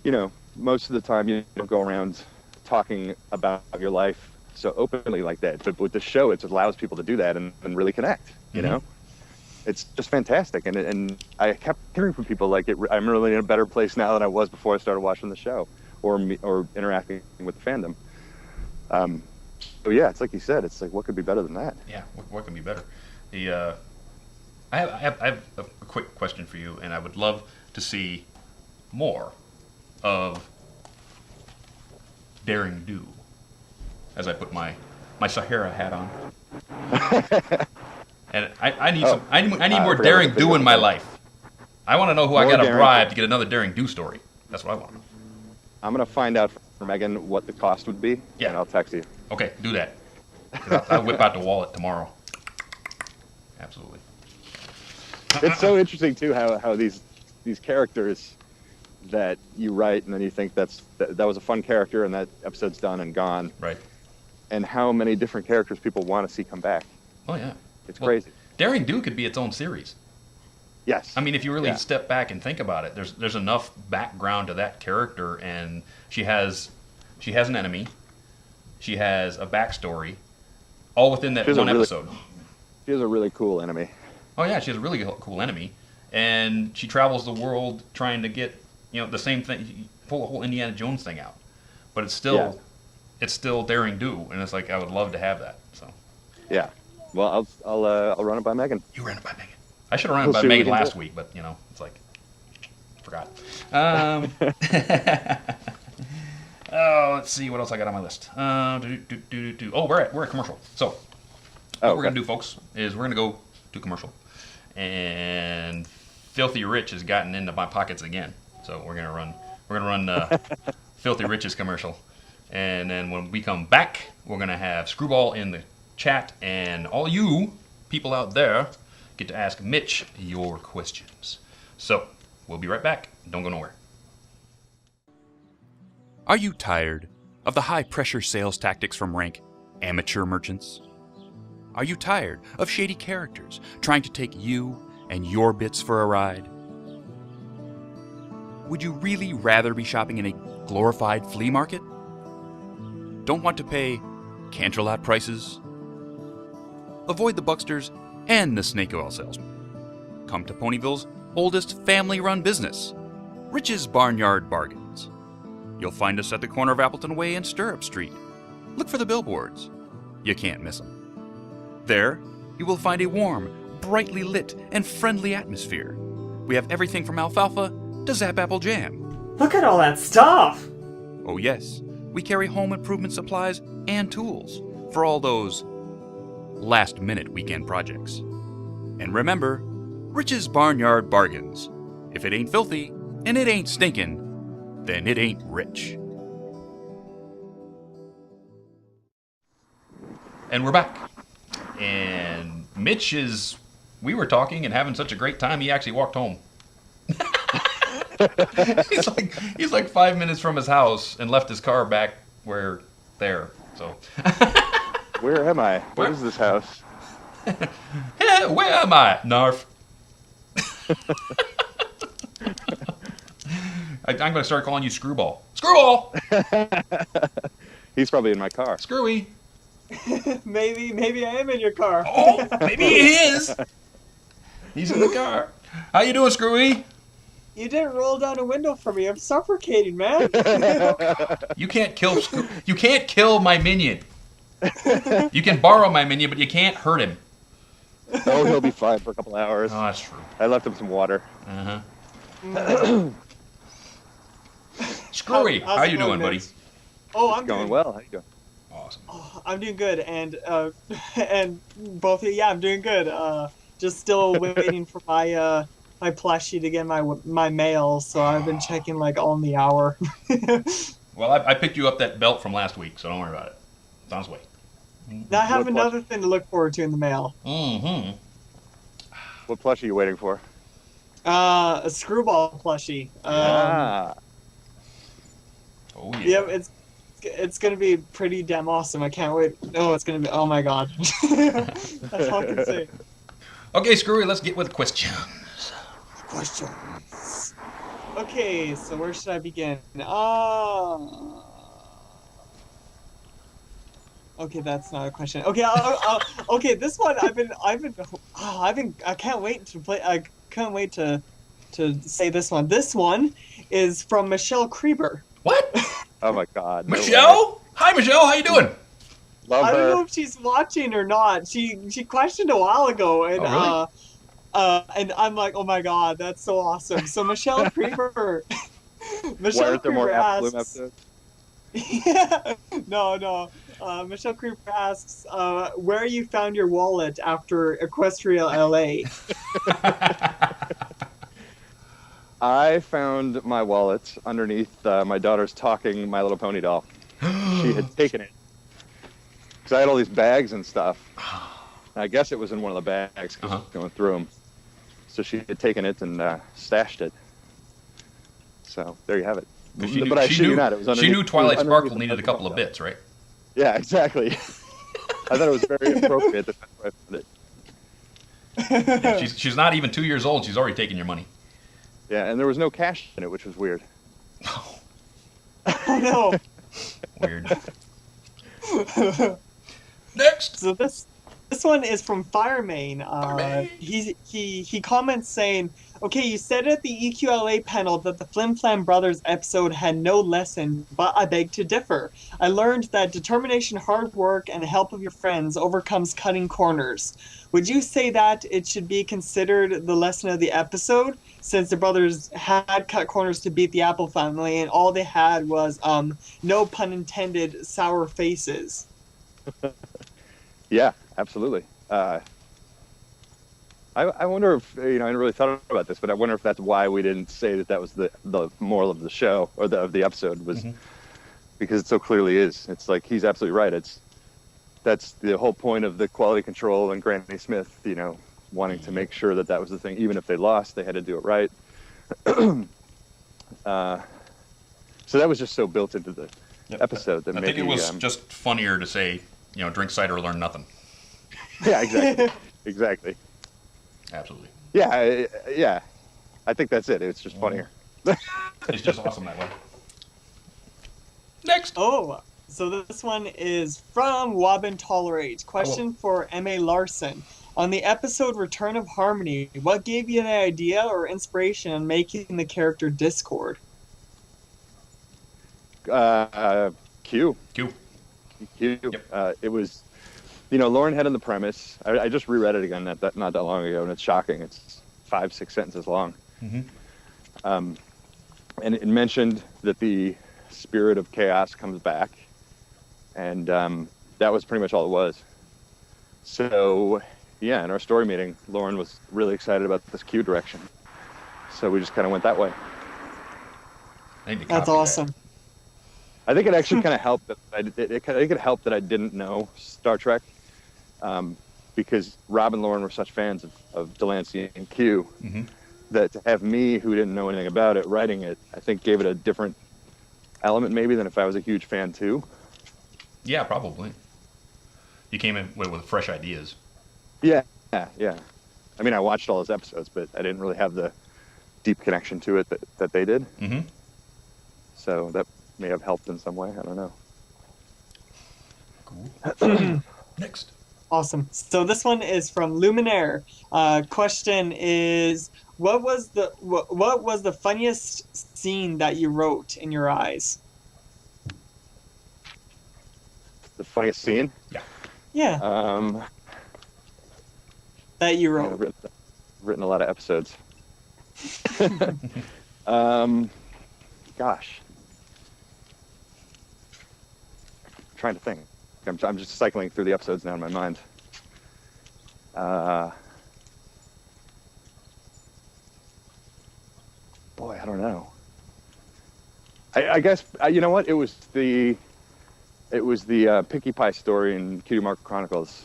You know, most of the time you don't go around talking about your life so openly like that, but with the show, it allows people to do that and really connect. You know, it's just fantastic. And I kept hearing from people like, I'm really in a better place now than I was before I started watching the show, or interacting with the fandom. So yeah, it's like you said, it's like, what could be better than that? Yeah, what can be better? I have a quick question for you, and I would love to see more of Daring Do, as I put my Sahara hat on. And I need more Daring Do in my life. I want to know who I got to bribe to get another Daring Do story. That's what I want to know. I'm going to find out from Meghan what the cost would be, and I'll text you. Okay, do that. I'll whip out the wallet tomorrow. Absolutely. It's so interesting, too, how these characters that you write, and then you think that was a fun character, and that episode's done and gone. Right. And how many different characters people want to see come back. Oh, yeah. It's crazy. Daring Do could be its own series. Yes. I mean, if you really step back and think about it, there's enough background to that character, and she has an enemy, she has a backstory, all within that one episode. She has a really cool enemy. Oh yeah, she has a really cool enemy, and she travels the world trying to get, you know, the same thing, pull the whole Indiana Jones thing out, but it's still Daring Do, and it's like, I would love to have that. So. Yeah. Well, I'll run it by Meghan. You ran it by Meghan. I should have run it by Meghan last week, but you know, it's like, forgot. Oh, let's see what else I got on my list. Oh, we're at commercial. So, what we're gonna do, folks, is we're gonna go to commercial, and Filthy Rich has gotten into my pockets again. So we're gonna run Filthy Rich's commercial, and then when we come back, we're gonna have Screwball in the chat, and all you people out there get to ask Mitch your questions. So, we'll be right back. Don't go nowhere. Are you tired of the high-pressure sales tactics from rank amateur merchants? Are you tired of shady characters trying to take you and your bits for a ride? Would you really rather be shopping in a glorified flea market? Don't want to pay Canterlot prices? Avoid the bucksters and the snake oil salesman. Come to Ponyville's oldest family-run business, Rich's Barnyard Bargains. You'll find us at the corner of Appleton Way and Stirrup Street. Look for the billboards. You can't miss them. There, you will find a warm, brightly lit, and friendly atmosphere. We have everything from alfalfa to Zap Apple Jam. Look at all that stuff! Oh yes, we carry home improvement supplies and tools for all those last-minute weekend projects. And remember, Rich's Barnyard Bargains. If it ain't filthy and it ain't stinking, then it ain't rich. And we're back. And Mitch we were talking and having such a great time, he actually walked home. he's like 5 minutes from his house and left his car back there. So Where am I? What is this house? yeah, where am I? Narf. I'm going to start calling you Screwball. Screwball! He's probably in my car. Screwy. Maybe I am in your car. Oh, maybe he is. He's in the car. How you doing, Screwy? You didn't roll down a window for me. I'm suffocating, man. You can't kill my minion. You can borrow my minion, but you can't hurt him. Oh, he'll be fine for a couple hours. Oh, that's true. I left him some water. Uh-huh. Screwy, How's how it you going, doing, buddy? Vince? Oh, I'm Going doing well. How you doing? Awesome. I'm doing good, and both of you, yeah, I'm doing good. Just still waiting for my my plushie to get my mail, so I've been checking like all in the hour. Well, I picked you up that belt from last week, so don't worry about it. It's on its way. Now I have What another thing to look forward to in the mail. Mm-hmm. What plush are you waiting for? A screwball plushie. Ah. Oh, yeah. Yep, it's gonna be pretty damn awesome. I can't wait. Oh, it's gonna be. Oh my god. That's all I can say. Okay, Screwy, let's get with questions. Questions. Okay, so where should I begin? Okay, that's not a question. Okay, okay, this one I can't wait to play. I can't wait to say this one. This one is from Michelle Krieber. What? Oh my God. no way. Michelle? Hi, Michelle. How you doing? Love I don't know her. if she's watching or not. She questioned a while ago, and Oh, and I'm like, oh my god, that's so awesome. So Michelle Krieber, Why Michelle aren't there more Krieber Bloom asks, episodes? yeah, no. Michelle Krieber asks, where you found your wallet after Equestria, LA? I found my wallet underneath my daughter's talking My Little Pony doll. She had taken it. Because I had all these bags and stuff. I guess it was in one of the bags because I was going through them. So she had taken it and stashed it. So there you have it. But I shit you not, it was underneath. She knew Twilight it was Sparkle underneath needed a couple of the bits, right? Yeah, exactly. I thought it was very appropriate that I found it. Yeah, she's not even 2 years old. She's already taken your money. Yeah, and there was no cash in it, which was weird. Oh no. Weird. Next. So this one is from Firemain. Firemain. He comments saying, okay, you said at the EQLA panel that the Flim Flam Brothers episode had no lesson, but I beg to differ. I learned that determination, hard work, and the help of your friends overcomes cutting corners. Would you say that it should be considered the lesson of the episode, since the brothers had cut corners to beat the Apple family, and all they had was, no pun intended, sour faces? Yeah, absolutely. I wonder if, I didn't really thought about this, but I wonder if that's why we didn't say that was the moral of the show, or of the episode, was because it so clearly is. It's like, he's absolutely right. That's the whole point of the quality control and Granny Smith, wanting to make sure that was the thing. Even if they lost, they had to do it right. So that was just so built into the episode that I maybe... think it was just funnier to say, drink cider or learn nothing. Yeah, exactly. Exactly. Absolutely. Yeah. I think that's it. It's just funnier. It's just awesome that way. Next. Oh, so this one is from Wobbin Tolerate. Question for M.A. Larson. On the episode Return of Harmony, what gave you the idea or inspiration on making the character Discord? Q. Yep. It was, Lauren had in the premise. I just reread it again not that long ago, and it's shocking. It's 5-6 sentences long. And it mentioned that the spirit of chaos comes back, and that was pretty much all it was. So, yeah, in our story meeting, Lauren was really excited about this Q direction. So we just kind of went that way. That's awesome. I think it actually kind of helped that I think it helped that I didn't know Star Trek, because Rob and Lauren were such fans of Delancey and Q that to have me, who didn't know anything about it, writing it, I think gave it a different element maybe than if I was a huge fan too. Yeah, probably. You came in with fresh ideas. Yeah. I mean, I watched all those episodes, but I didn't really have the deep connection to it that they did. Mm-hmm. So that may have helped in some way. I don't know. Cool. Next. Awesome. So this one is from Luminaire. Question is, what was the funniest scene that you wrote in your eyes? The funniest scene? Yeah. That you wrote. I've written a lot of episodes. Gosh. I'm trying to think. I'm just cycling through the episodes now in my mind. Boy, I don't know. I guess you know what? It was the Pinkie Pie story in Cutie Mark Chronicles.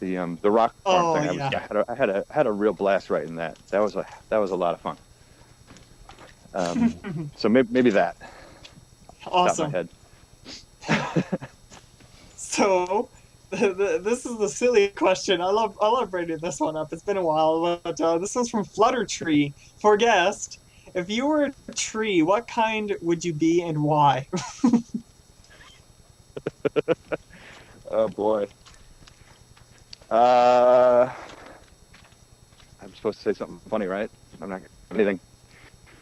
The rock farm thing. Yeah. I had a real blast writing that. That was a lot of fun. So maybe that. Awesome. Top of my head. So, this is the silly question. I love bringing this one up. It's been a while, but this one's from Fluttertree. For guest, if you were a tree, what kind would you be and why? Oh boy. I'm supposed to say something funny, right? I'm not anything.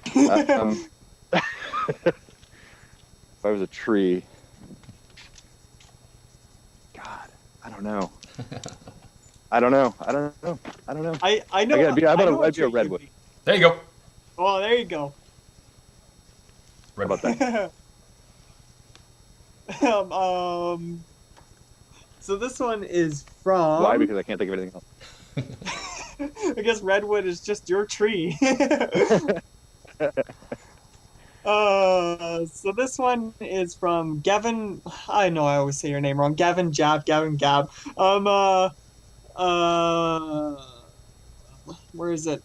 If I was a tree, God, I don't know. I know. I know. I'd be a redwood. There you go. Oh, there you go. How about that? So this one is from... Why? Because I can't think of anything else. I guess redwood is just your tree. So this one is from Gavin. I know I always say your name wrong. Gavin Gab. Where is it?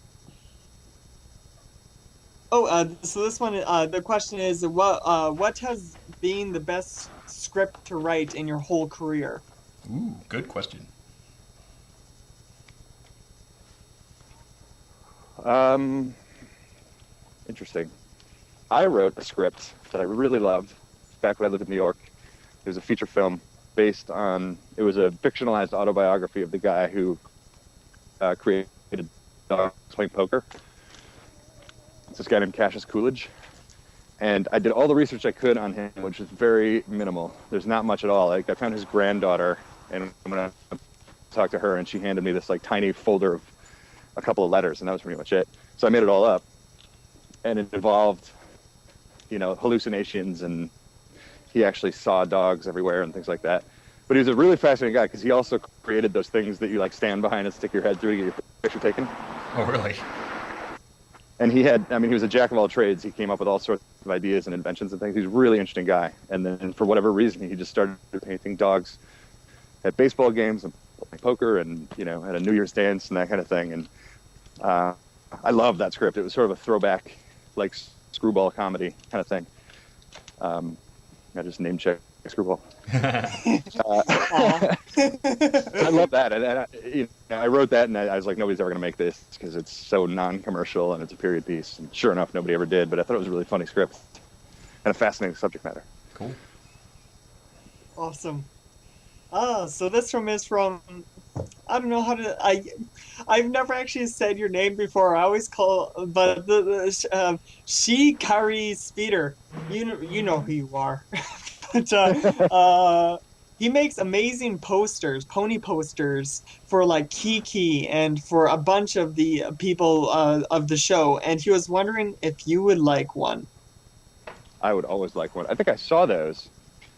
So this one, the question is, what has been the best script to write in your whole career? Ooh, good question. Interesting. I wrote a script that I really loved back when I lived in New York. It was a feature film based on, it was a fictionalized autobiography of the guy who created dogs playing poker. It's this guy named Cassius Coolidge. And I did all the research I could on him, which is very minimal. There's not much at all. Like, I found his granddaughter, and when I talked to her, and she handed me this like tiny folder of a couple of letters, and that was pretty much it. So I made it all up, and it involved, hallucinations, and he actually saw dogs everywhere and things like that. But he was a really fascinating guy because he also created those things that you like stand behind and stick your head through to get your picture taken. Oh, really? And he was a jack of all trades. He came up with all sorts of ideas and inventions and things. He's a really interesting guy. And then for whatever reason, he just started painting dogs at baseball games and playing poker and, at a New Year's dance and that kind of thing. And I love that script. It was sort of a throwback, like screwball comedy kind of thing. I just name checked Screwball. I love that. And I wrote that, and I was like, nobody's ever going to make this because it's so non-commercial and it's a period piece. And sure enough, nobody ever did. But I thought it was a really funny script and a fascinating subject matter. Cool. Awesome. So this one is from, I don't know how to, I've never actually said your name before. I always call, but Shikari Speeder. You know who you are. But he makes amazing posters, pony posters for like Kiki and for a bunch of the people of the show. And he was wondering if you would like one. I would always like one. I think I saw those.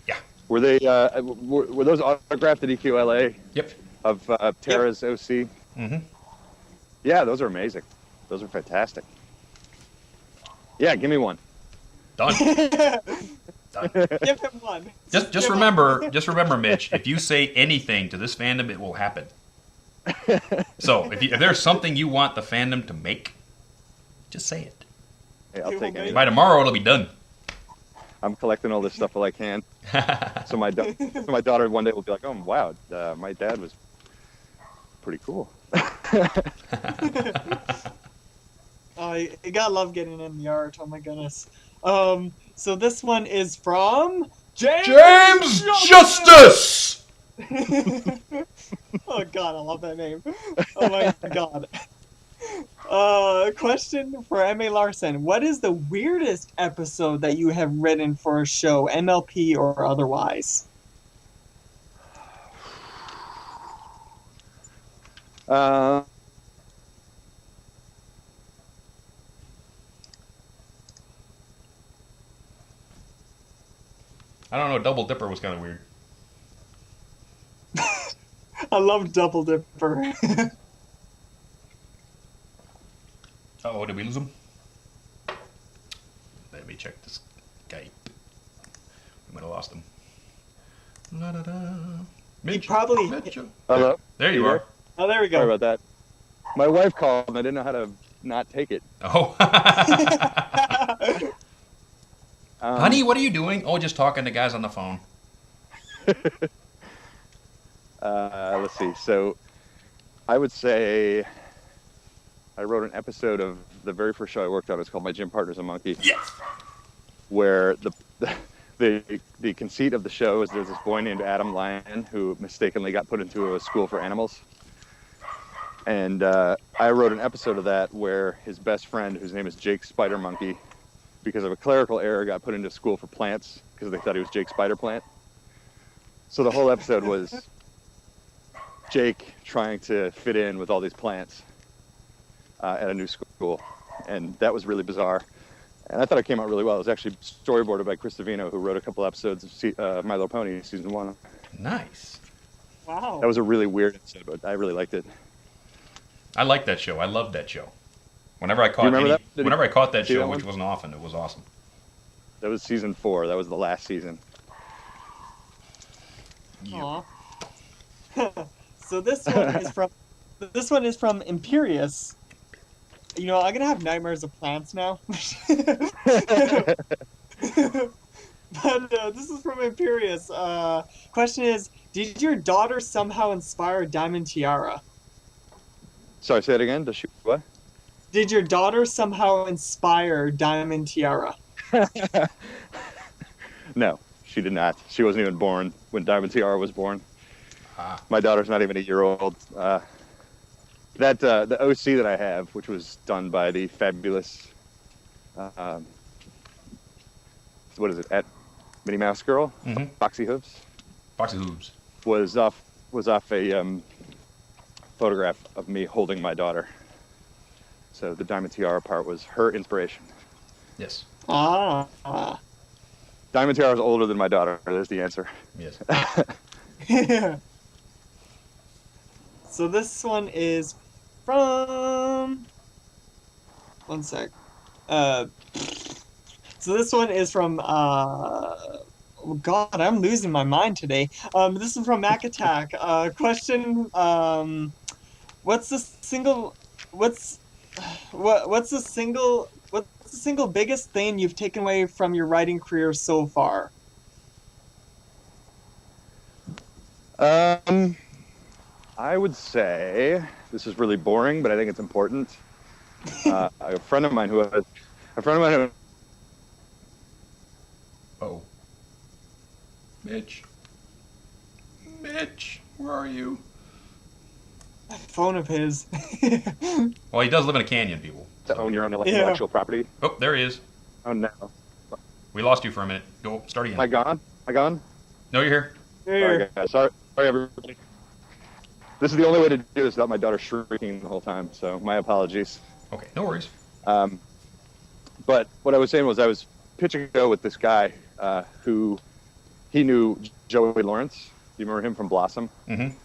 Yeah. Were they? Were those autographed at EQLA? Yep. Of Tara's OC. Mm-hmm. Yeah, those are amazing. Those are fantastic. Yeah, give me one. Done. Done. Give him one. Just remember, Mitch. If you say anything to this fandom, it will happen. So if there's something you want the fandom to make, Just say it. Hey, I'll take any. By tomorrow, it'll be done. I'm collecting all this stuff while I can. So my daughter one day will be like, "Oh wow, my dad was pretty cool." Oh, you gotta love getting in the art. Oh my goodness. So this one is from James Justice! Oh god, I love that name. Oh my god. Question for M.A. Larson. What is the weirdest episode that you have written for a show, MLP or otherwise? I don't know, Double Dipper was kind of weird. I love Double Dipper. Uh-oh, did we lose him? Let me check this guy. We might have lost him. La-da-da. Mitch, probably- Mitch. Hello. There you are. Oh, there we Sorry go. about that. My wife called and I didn't know how to not take it. Oh. Honey, what are you doing? Oh, just talking to guys on the phone. Let's see. So, I would say I wrote an episode of the very first show I worked on. It's called My Gym Partner's a Monkey. Yes. Where the conceit of the show is there's this boy named Adam Lyon who mistakenly got put into a school for animals. And I wrote an episode of that where his best friend, whose name is Jake Spider Monkey, because of a clerical error, got put into school for plants because they thought he was Jake Spider Plant. So the whole episode was Jake trying to fit in with all these plants at a new school. And that was really bizarre. And I thought it came out really well. It was actually storyboarded by Chris Savino, who wrote a couple episodes of My Little Pony season 1. Nice. Wow. That was a really weird episode, but I really liked it. I like that show. I loved that show. Whenever I caught remember that? whenever I caught that See that show, one? which wasn't often, it was awesome. That was season 4. That was the last season. Aw. So this one is from Imperious. You know, I'm gonna have nightmares of plants now. But this is from Imperious. Question is, did your daughter somehow inspire Diamond Tiara? Sorry, say it again. Does she what? Did your daughter somehow inspire Diamond Tiara? No, she did not. She wasn't even born when Diamond Tiara was born. Ah. My daughter's not even a year old. The OC that I have, which was done by the fabulous, what is it, at Minnie Mouse Girl, Mhm. Foxy Hooves, Foxy Hooves. was off a photograph of me holding my daughter. So the Diamond Tiara part was her inspiration. Yes. Ah. Diamond Tiara is older than my daughter. There's the answer. Yes. So this one is from... One sec. So this one is from... Oh God, I'm losing my mind today. This is from Mac Attack. Question, what's the single biggest thing you've taken away from your writing career so far? I would say this is really boring, but I think it's important. A friend of mine who Oh. Mitch, where are you? That phone of his. Well, he does live in a canyon, people. to own your own Yeah. intellectual property. Oh, there he is. Oh no. We lost you for a minute. Go, start again. Am I gone? Am I gone? No, you're here. Sorry, guys. Sorry, everybody. This is the only way to do this without my daughter shrieking the whole time, so my apologies. Okay, no worries. But what I was saying was I was pitching a go with this guy who he knew Joey Lawrence. You remember him from Blossom? Mm-hmm.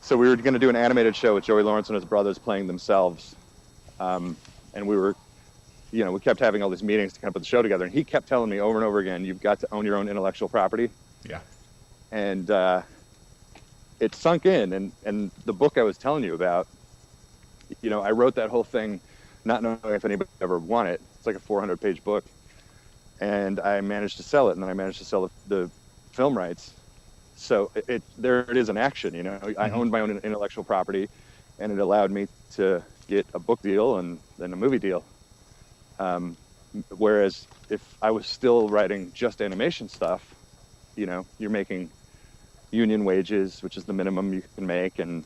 So we were going to do an animated show with Joey Lawrence and his brothers playing themselves. And we were, you know, we kept having all these meetings to kind of put the show together. And he kept telling me over and over again, you've got to own your own intellectual property. Yeah. And it sunk in. And the book I was telling you about, you know, I wrote that whole thing not knowing if anybody ever want it. It's like a 400-page book, and I managed to sell it, and then I managed to sell the film rights. So there it is in action. You know, I owned my own intellectual property, and it allowed me to get a book deal and then a movie deal. Whereas if I was still writing just animation stuff, you know, you're making union wages, which is the minimum you can make, and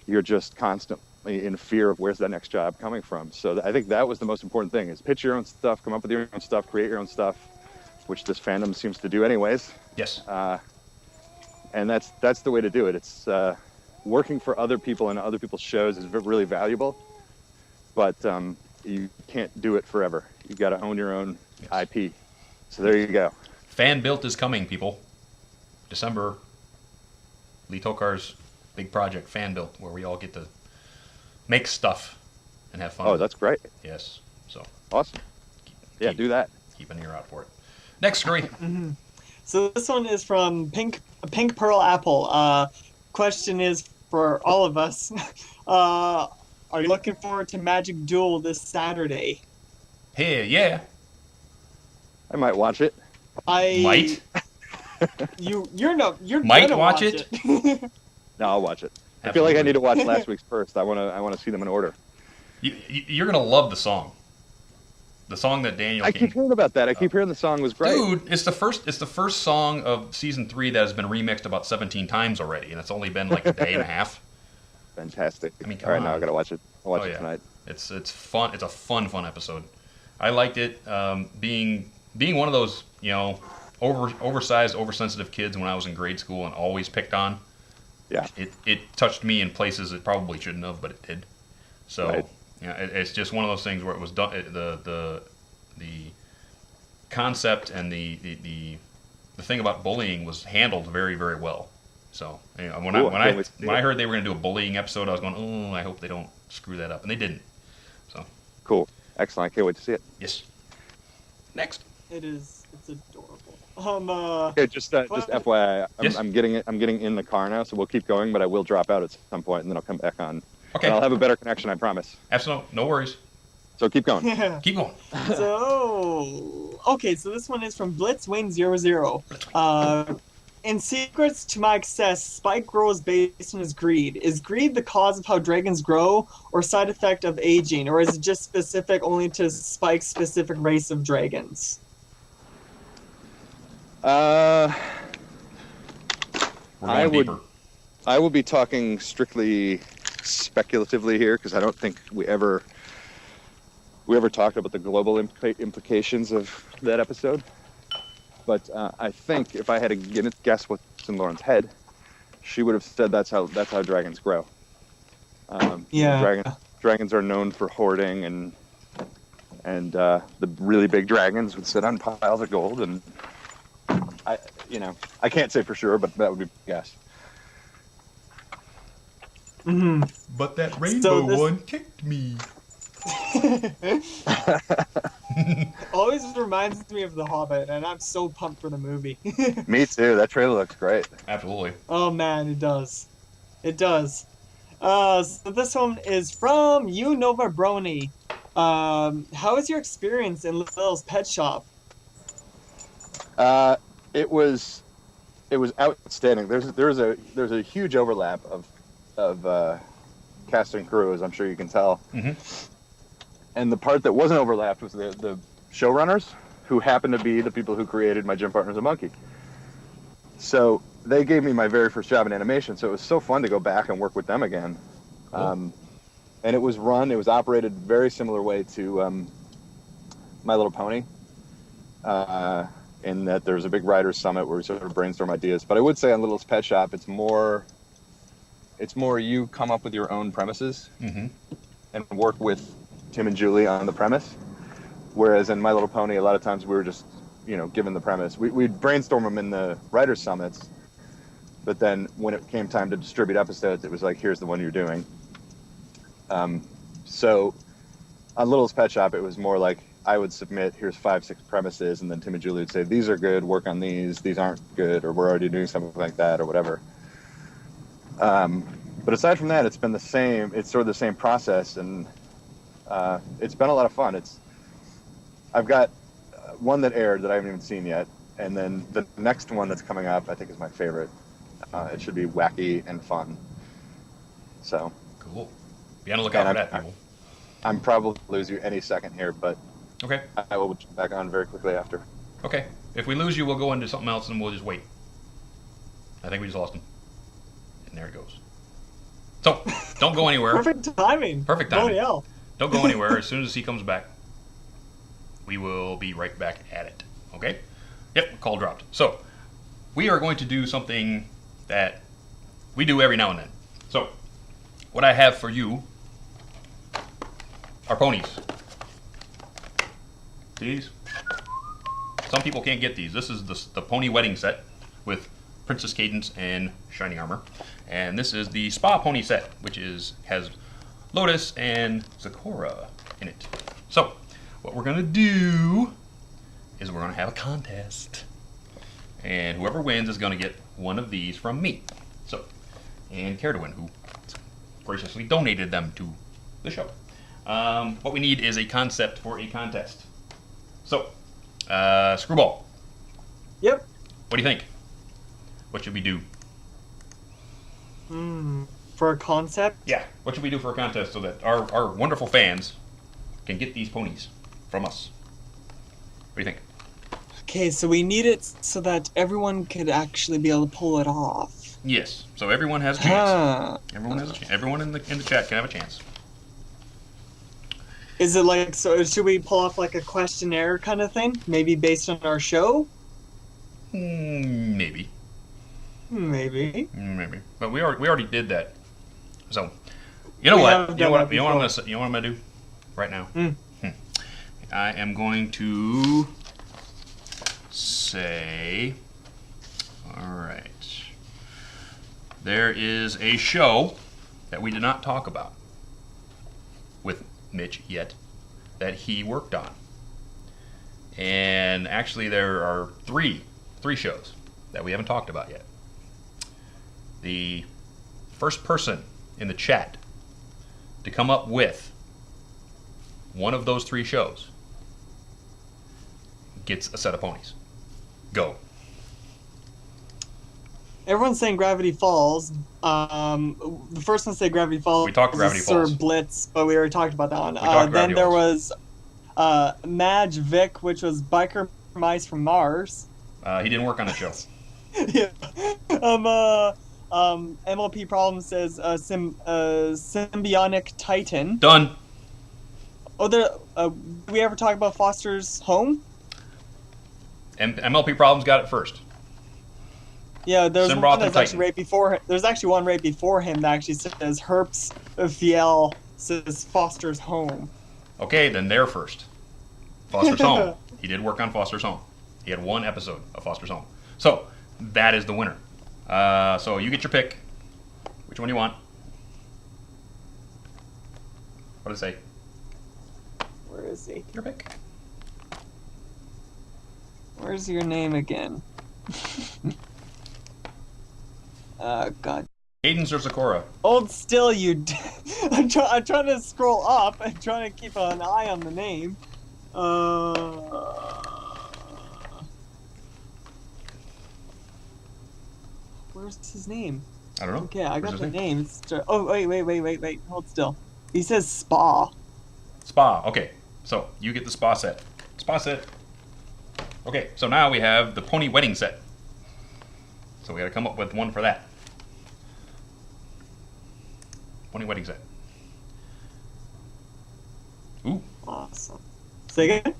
you're just constantly in fear of where's that next job coming from. So I think that was the most important thing, is pitch your own stuff, come up with your own stuff, create your own stuff, which this fandom seems to do anyways. Yes. And that's the way to do it. It's working for other people and other people's shows is really valuable, but you can't do it forever. You got to own your own IP. So there you go. Fan Built is coming, people. December. Lee Tokar's big project, Fan Built, where we all get to make stuff and have fun. Oh, that's great. Yes. So Awesome. Yeah, do that. Keep an ear out for it. Next story. So this one is from Pink Pearl Apple. Question is for all of us. Are you looking forward to Magic Duel this Saturday? Hey, yeah. I might watch it. Might? You're Might gonna watch it? No, I'll watch it. I feel like I need to watch last week's first. I want to see them in order. You're gonna love the song. The song that Daniel. I keep hearing about that. I keep hearing the song was great. Dude, it's the first song of season 3 that has been remixed about 17 times already, and it's only been like a day and a half. Fantastic. I mean, all right, come now on. I gotta watch it. I'll watch it tonight. It's fun. It's a fun episode. I liked it. Being one of those, you know, oversized, oversensitive kids when I was in grade school and always picked on. Yeah. It touched me in places it probably shouldn't have, but it did. So Right. yeah, it's just one of those things where it was done. The concept and the thing about bullying was handled very, very well. So you know, when I heard they were going to do a bullying episode, I was going, oh, I hope they don't screw that up, and they didn't. So Cool. Excellent. I can't wait to see it. yes. Next. It's adorable. Okay, just FYI, Yes. I'm getting in the car now, so we'll keep going, but I will drop out at some point, and then I'll come back on. Okay. And I'll have a better connection, I promise. Absolutely, no worries. So keep going. Keep going. So this one is from Blitzwayne00. In Secrets to My Success, Spike grows based on his greed. Is greed the cause of how dragons grow, or side effect of aging, or is it just specific only to Spike's specific race of dragons? We're going deeper. I will be talking strictly speculatively here, because I don't think we ever talked about the global implications of that episode. But I think if I had to guess what's in Lauren's head, she would have said that's how dragons grow. Yeah. Dragons are known for hoarding, and the really big dragons would sit on piles of gold. And I can't say for sure, but that would be a guess. Mm-hmm. But that rainbow one kicked me. Always reminds me of The Hobbit, and I'm so pumped for the movie. Me too. That trailer looks great. Absolutely. Oh man, it does. It does. So this one is from BRONY. How was your experience in Lil's pet shop? It was outstanding. There's a huge overlap of cast and crew, as I'm sure you can tell. Mm-hmm. And the part that wasn't overlapped was the showrunners, who happened to be the people who created My Gym Partner's a Monkey. So they gave me my very first job in animation, so it was so fun to go back and work with them again. Cool. And it was operated very similar way to My Little Pony, in that there's a big writers' summit where we sort of brainstorm ideas. But I would say on Little's Pet Shop, it's more you come up with your own premises and work with Tim and Julie on the premise. Whereas in My Little Pony, a lot of times we were just, given the premise. We'd brainstorm them in the writers' summits, but then when it came time to distribute episodes, it was like, here's the one you're doing. So on Little's Pet Shop, it was more like I would submit, here's 5-6 premises, and then Tim and Julie would say, these are good, work on these aren't good, or we're already doing something like that, or whatever. But aside from that, it's been the same. It's sort of the same process, and It's been a lot of fun. I've got one that aired that I haven't even seen yet, and then the next one that's coming up I think is my favorite. It should be wacky and fun. So Cool. Be on the lookout for that, people. I'm probably going to lose you any second here, but Okay. I will jump back on very quickly after. Okay. If we lose you, we'll go into something else and we'll just wait. I think we just lost him. And there he goes. So, don't go anywhere. Perfect timing. Perfect timing. Bloody hell. Don't go anywhere. As soon as he comes back, we will be right back at it. Okay? Yep, call dropped. So, we are going to do something that we do every now and then. So, what I have for you are ponies. These. Some people can't get these. This is the pony wedding set with Princess Cadence and Shiny Armor. And this is the Spa pony set, which has Lotus and Sakura in it. So, what we're going to do is we're going to have a contest. And whoever wins is going to get one of these from me. So, and Care to Win, who graciously donated them to the show. What we need is a concept for a contest. So, Screwball. Yep. What do you think? What should we do? For a concept? Yeah, what should we do for a contest so that our wonderful fans can get these ponies from us? What do you think? Okay, so we need it so that everyone could actually be able to pull it off. Yes, so everyone has a chance. Huh. Everyone has a chance. Everyone in the chat can have a chance. Is it like, so should we pull off like a questionnaire kind of thing? Maybe based on our show? Maybe. Maybe. Maybe. But we already did that. So, you know what? You know what I'm gonna do right now? I am going to say, all right. There is a show that we did not talk about with Mitch yet that he worked on. And actually there are three shows that we haven't talked about yet. The first person in the chat to come up with one of those 3 shows gets a set of ponies. Go. Everyone's saying Gravity Falls. The first one said Gravity Falls. We talked Gravity Falls. Sir Blitz, but we already talked about that one. Then Then there was Madge Vic, which was Biker Mice from Mars. He didn't work on the show. Yeah. MLP Problem says Symbionic Titan. Done. Oh, did we ever talk about Foster's Home? MLP Problems got it first. Yeah, there's Simroth one and that's Titan. actually right before him. There's actually one right before him that actually says Herps Fiel says Foster's Home. Okay, then they're first. Foster's Home. He did work on Foster's Home. He had 1 episode of Foster's Home. So, that is the winner. So, you get your pick. Which one do you want? What does it say? Where is he? Your pick. Where's your name again? God. Cadence or Sakura? Hold still, you. I'm trying to scroll up. I'm trying to keep an eye on the name. Where's his name? I don't know. Okay, I got Where's the his name. Oh, wait. Hold still. He says Spa. Spa. Okay, so you get the Spa set. Spa set. Okay, so now we have the pony wedding set. So we got to come up with one for that. Pony wedding set. Ooh. Awesome. Say again?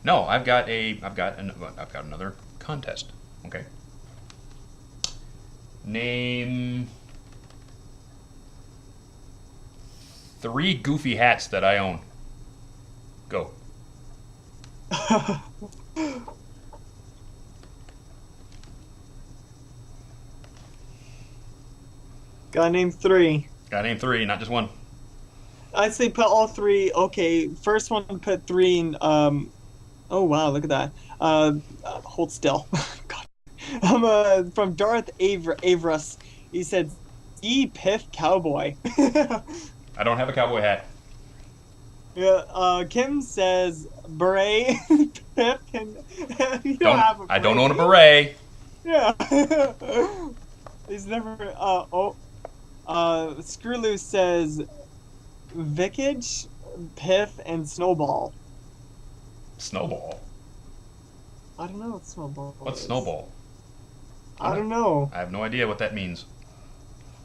No, I've got another contest. Okay. Name 3 goofy hats that I own. Go. Gotta name 3. Gotta name 3, not just one. I'd say put all 3. Okay, first one put 3 in. Oh wow, look at that. Hold still. God. From Darth Avrus. He said, "E Piff Cowboy." I don't have a cowboy hat. Yeah, Kim says beret. Pip can. You don't have a I don't beret. own a beret. Yeah. He's never. Screwloose says Vickage, Piff, and Snowball. Snowball. I don't know what Snowball What's is. snowball? I don't know. I have no idea what that means.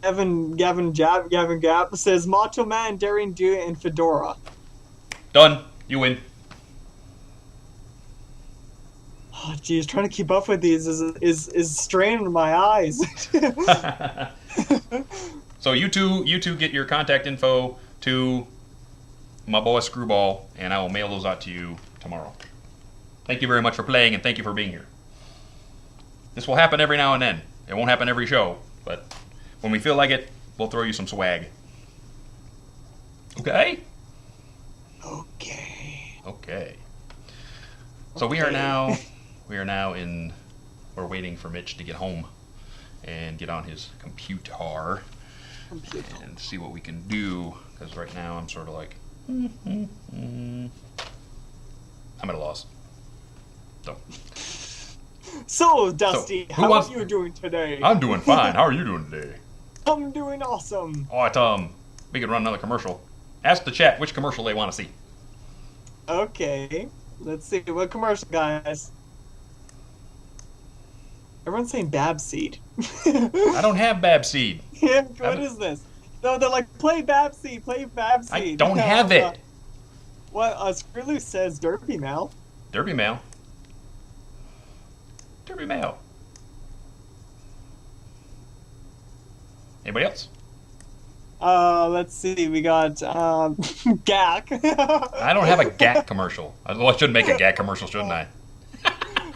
Gavin Gap says Macho Man, Daring Do, and Fedora. Done. You win. Oh, geez, trying to keep up with these is straining my eyes. So you two get your contact info to my boy Screwball, and I will mail those out to you tomorrow. Thank you very much for playing, and thank you for being here. This will happen every now and then. It won't happen every show, but when we feel like it, we'll throw you some swag. Okay? Okay. So we're waiting for Mitch to get home and get on his computer and see what we can do, because right now I'm sort of like, I'm at a loss. So, Dusty, who how wants- are you doing today? I'm doing fine. How are you doing today? I'm doing awesome. All right, we could run another commercial. Ask the chat which commercial they want to see. Okay, let's see. What commercial, guys? Everyone's saying Babseed. I don't have Babseed. Yeah, what is this? No, they're like, play Babseed, play Babseed. I don't have it. What? Screwloose says Derpy Mal. Derby Mail. Derby Mail. Anybody else? Let's see. We got Gak. I don't have a GAT commercial. Well, I should make a GAT commercial, shouldn't I?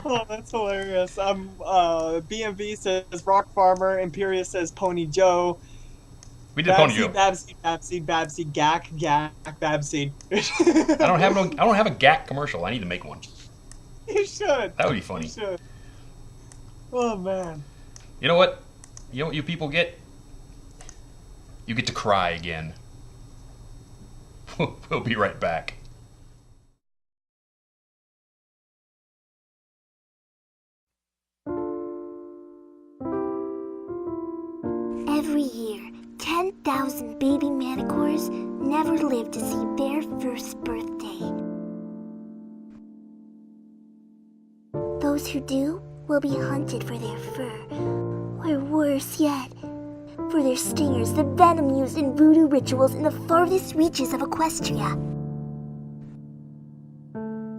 Oh, that's hilarious. BMV says Rock Farmer. Imperius says Pony Joe. We did Pony Joe. Babseed, Gak, Babseed. I don't have a GAT commercial. I need to make one. You should. That would be funny. You should. Oh man. You know what? You know what you people get? You get to cry again. We'll be right back. Every year, 10,000 baby manicores never live to see their first birthday. Those who do will be hunted for their fur, or worse yet, for their stingers, the venom used in voodoo rituals in the farthest reaches of Equestria.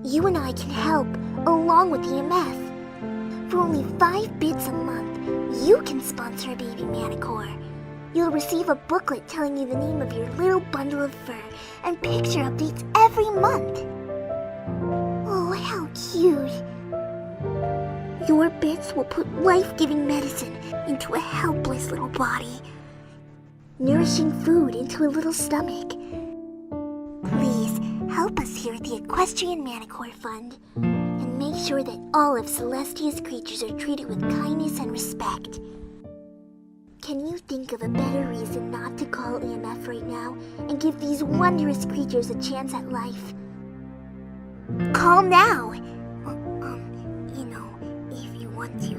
You and I can help, along with EMF. For only 5 bits a month, you can sponsor a baby manicore. You'll receive a booklet telling you the name of your little bundle of fur and picture updates every month. Oh, how cute. Your bits will put life-giving medicine into a helpless little body, nourishing food into a little stomach. Please help us here at the Equestrian Manicore Fund and make sure that all of Celestia's creatures are treated with kindness and respect. Can you think of a better reason not to call EMF right now and give these wondrous creatures a chance at life? Call now! If you want to.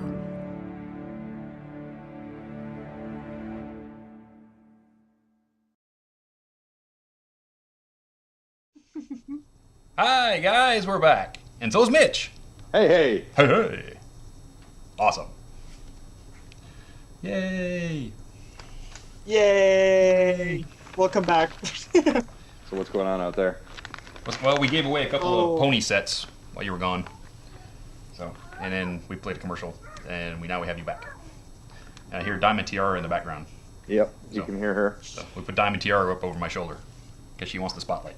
Hi guys, we're back. And so's Mitch. Hey. Hey. Awesome. Yay. Yay! Welcome back. So what's going on out there? Well, we gave away a couple Oh. of pony sets while you were gone. So, and then we played a commercial, and now we have you back. And I hear Diamond Tiara in the background. Yep, you So- can hear her. So we put Diamond Tiara up over my shoulder because she wants the spotlight.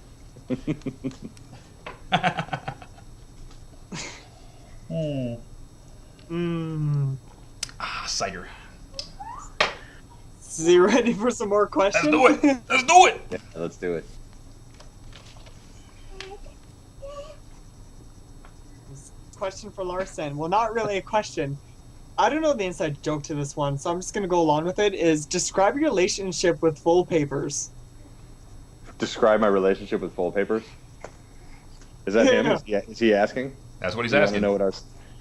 Cider. Is he ready for some more questions? Let's do it. Let's do it. Yeah, let's do it. Question for Larson. Well, not really a question. I don't know the inside joke to this one, so I'm just going to go along with it. Is describe your relationship with full papers. describe my relationship with Full Papers? Is that him? Is he asking? That's what he's He wants asking.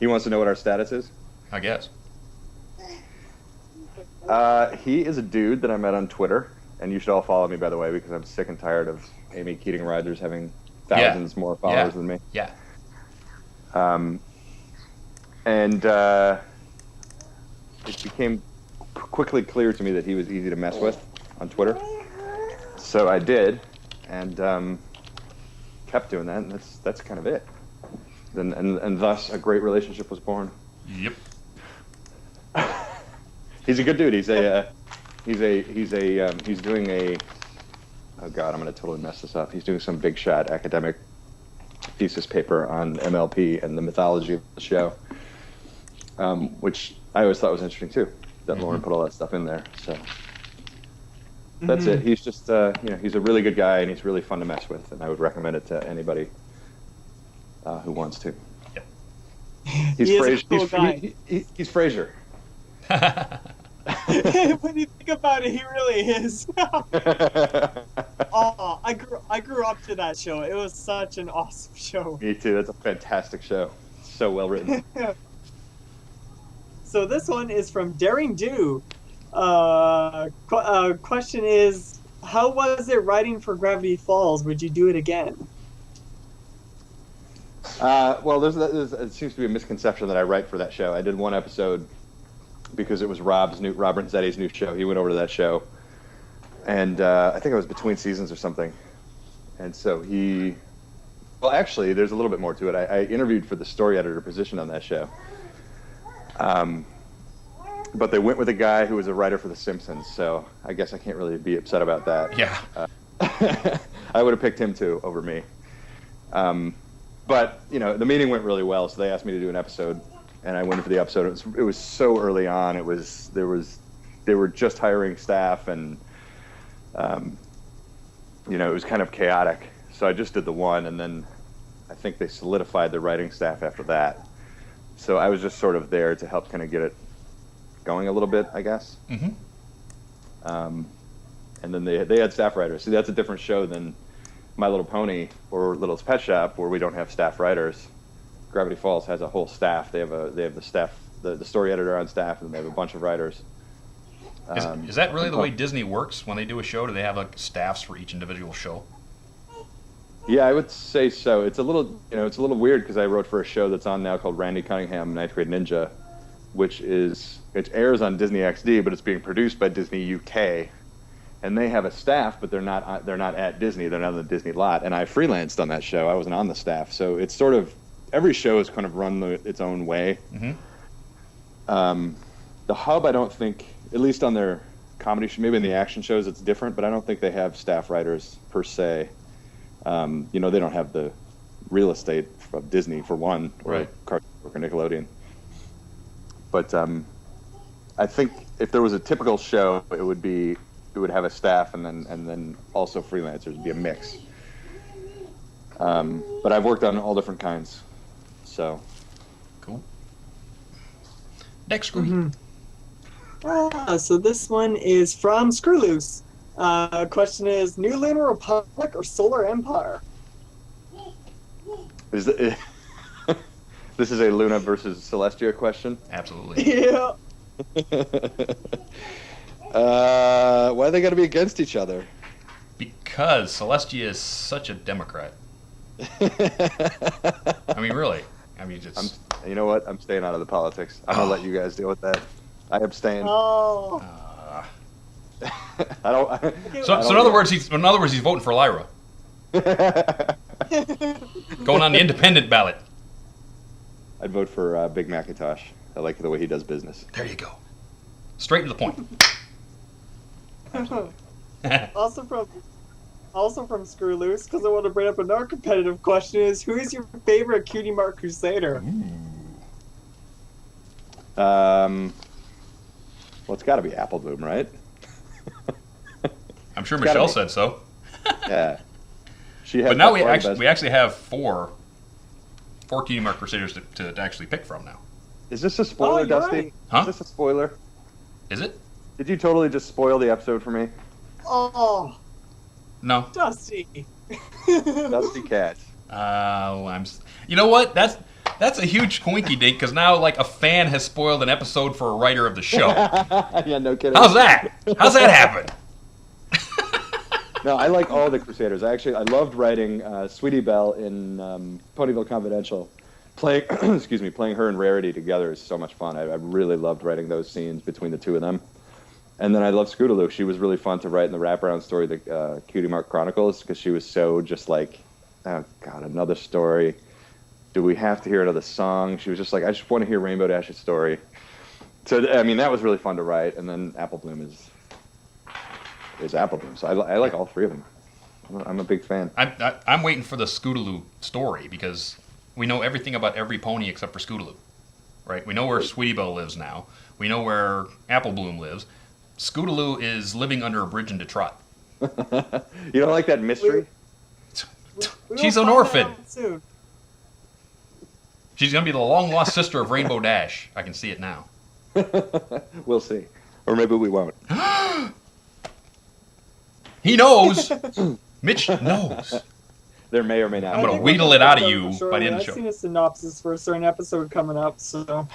he wants to know what our status is. I guess. He is a dude that I met on Twitter, and you should all follow me, by the way, because I'm sick and tired of Amy Keating-Rogers having thousands more followers than me. Yeah. It became quickly clear to me that he was easy to mess with on Twitter. So I did, and kept doing that, and that's kind of it. And thus a great relationship was born. Yep. He's a good dude. He's doing a, oh God, I'm gonna totally mess this up. He's doing some big shot academic thesis paper on MLP and the mythology of the show, which I always thought was interesting too. That Lauren put all that stuff in there. So that's it. He's just, he's a really good guy, and he's really fun to mess with, and I would recommend it to anybody who wants to. Yep. He's guy. He's Frasier. When you think about it, he really is. Oh, I grew up to that show. It was such an awesome show. Me too. That's a fantastic show. So well written. So this one is from Daring Do. Question is, how was it writing for Gravity Falls? Would you do it again? Well, it seems to be a misconception that I write for that show. I did one episode because it was Rob Renzetti's new show. He went over to that show, and I think it was between seasons or something. And so well, actually, there's a little bit more to it. I interviewed for the story editor position on that show. But they went with a guy who was a writer for The Simpsons, so I guess I can't really be upset about that. Yeah. I would have picked him too over me. But the meeting went really well, so they asked me to do an episode, and I went for the episode. It was so early on. They were just hiring staff, and it was kind of chaotic. So I just did the one, and then I think they solidified the writing staff after that. So I was just sort of there to help kind of get it going a little bit, I guess. Mm-hmm. And then they had staff writers. See, that's a different show than My Little Pony or Little's Pet Shop, where we don't have staff writers. Gravity Falls has a whole staff. They have the staff, the story editor on staff, and they have a bunch of writers. Is that really the way Disney works when they do a show? Do they have like staffs for each individual show? Yeah, I would say so. It's a little, it's a little weird because I wrote for a show that's on now called Randy Cunningham Ninth Grade Ninja, it airs on Disney XD, but it's being produced by Disney UK, and they have a staff, but they're not at Disney. They're not on the Disney lot. And I freelanced on that show. I wasn't on the staff, so it's sort of every show is kind of run its own way. Mm-hmm. The Hub, I don't think, at least on their comedy show, maybe in the action shows it's different, but I don't think they have staff writers per se. They don't have the real estate of Disney for one, or Cartoon Network or Nickelodeon. But I think if there was a typical show, it would have a staff and then also freelancers. It'd be a mix. But I've worked on all different kinds. So cool. Next screen. So this one is from Screw Loose. Question is, New Lunar Republic or Solar Empire? This is a Luna versus Celestia question? Absolutely. Yeah. Why they got to be against each other? Because Celestia is such a Democrat. I mean, really. I mean, it's... you know what? I'm staying out of the politics. I'm going to let you guys deal with that. I abstain. Oh. I don't... So in other words, he's voting for Lyra. Going on the independent ballot. I'd vote for Big Macintosh. I like the way he does business. There you go. Straight to the point. Also from Screw Loose, because I want to bring up another competitive question, is who is your favorite Cutie Mark Crusader? Well, it's got to be Apple Boom, right? I'm sure Michelle said so. Yeah. She has. But now we actually have four Cutie Mark Crusaders to actually pick from now. Is this a spoiler, Dusty? Right. Huh? Is this a spoiler? Is it? Did you totally just spoil the episode for me? Oh. No. Dusty. DustyKatt. You know what? That's a huge coinky dink because now like a fan has spoiled an episode for a writer of the show. Yeah, no kidding. How's that? How's that happen? No, I like all the Crusaders. I loved writing Sweetie Belle in Ponyville Confidential. Playing her and Rarity together is so much fun. I really loved writing those scenes between the two of them. And then I loved Scootaloo. She was really fun to write in the wraparound story, the Cutie Mark Chronicles, because she was so just like, oh God, another story. Do we have to hear another song? She was just like, I just want to hear Rainbow Dash's story. So, I mean, that was really fun to write. And then Apple Bloom is Apple Bloom. So I like all three of them. I'm a big fan. I'm waiting for the Scootaloo story because we know everything about every pony except for Scootaloo, right? We know where Sweetie Belle lives now. We know where Apple Bloom lives. Scootaloo is living under a bridge in Detroit. You don't like that mystery? She's an orphan. She's going to be the long-lost sister of Rainbow Dash. I can see it now. We'll see. Or maybe we won't. He knows. Mitch knows. There may or may not. I'm going to wheedle it out of you by the end of the show. I've seen a synopsis for a certain episode coming up, so...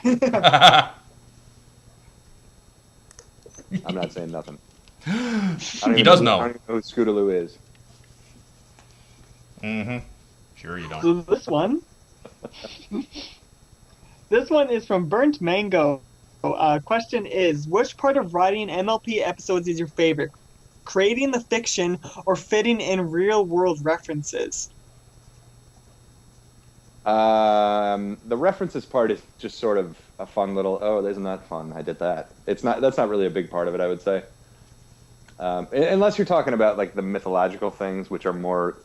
I'm not saying nothing. He does know. I don't even know who Scootaloo is. Mm-hmm. Sure you don't. So this one is from Burnt Mango. Question is, which part of writing MLP episodes is your favorite? Creating the fiction or fitting in real-world references? The references part is just sort of a fun little, oh, isn't that fun? I did that. That's not really a big part of it, I would say. Unless you're talking about like the mythological things, which are more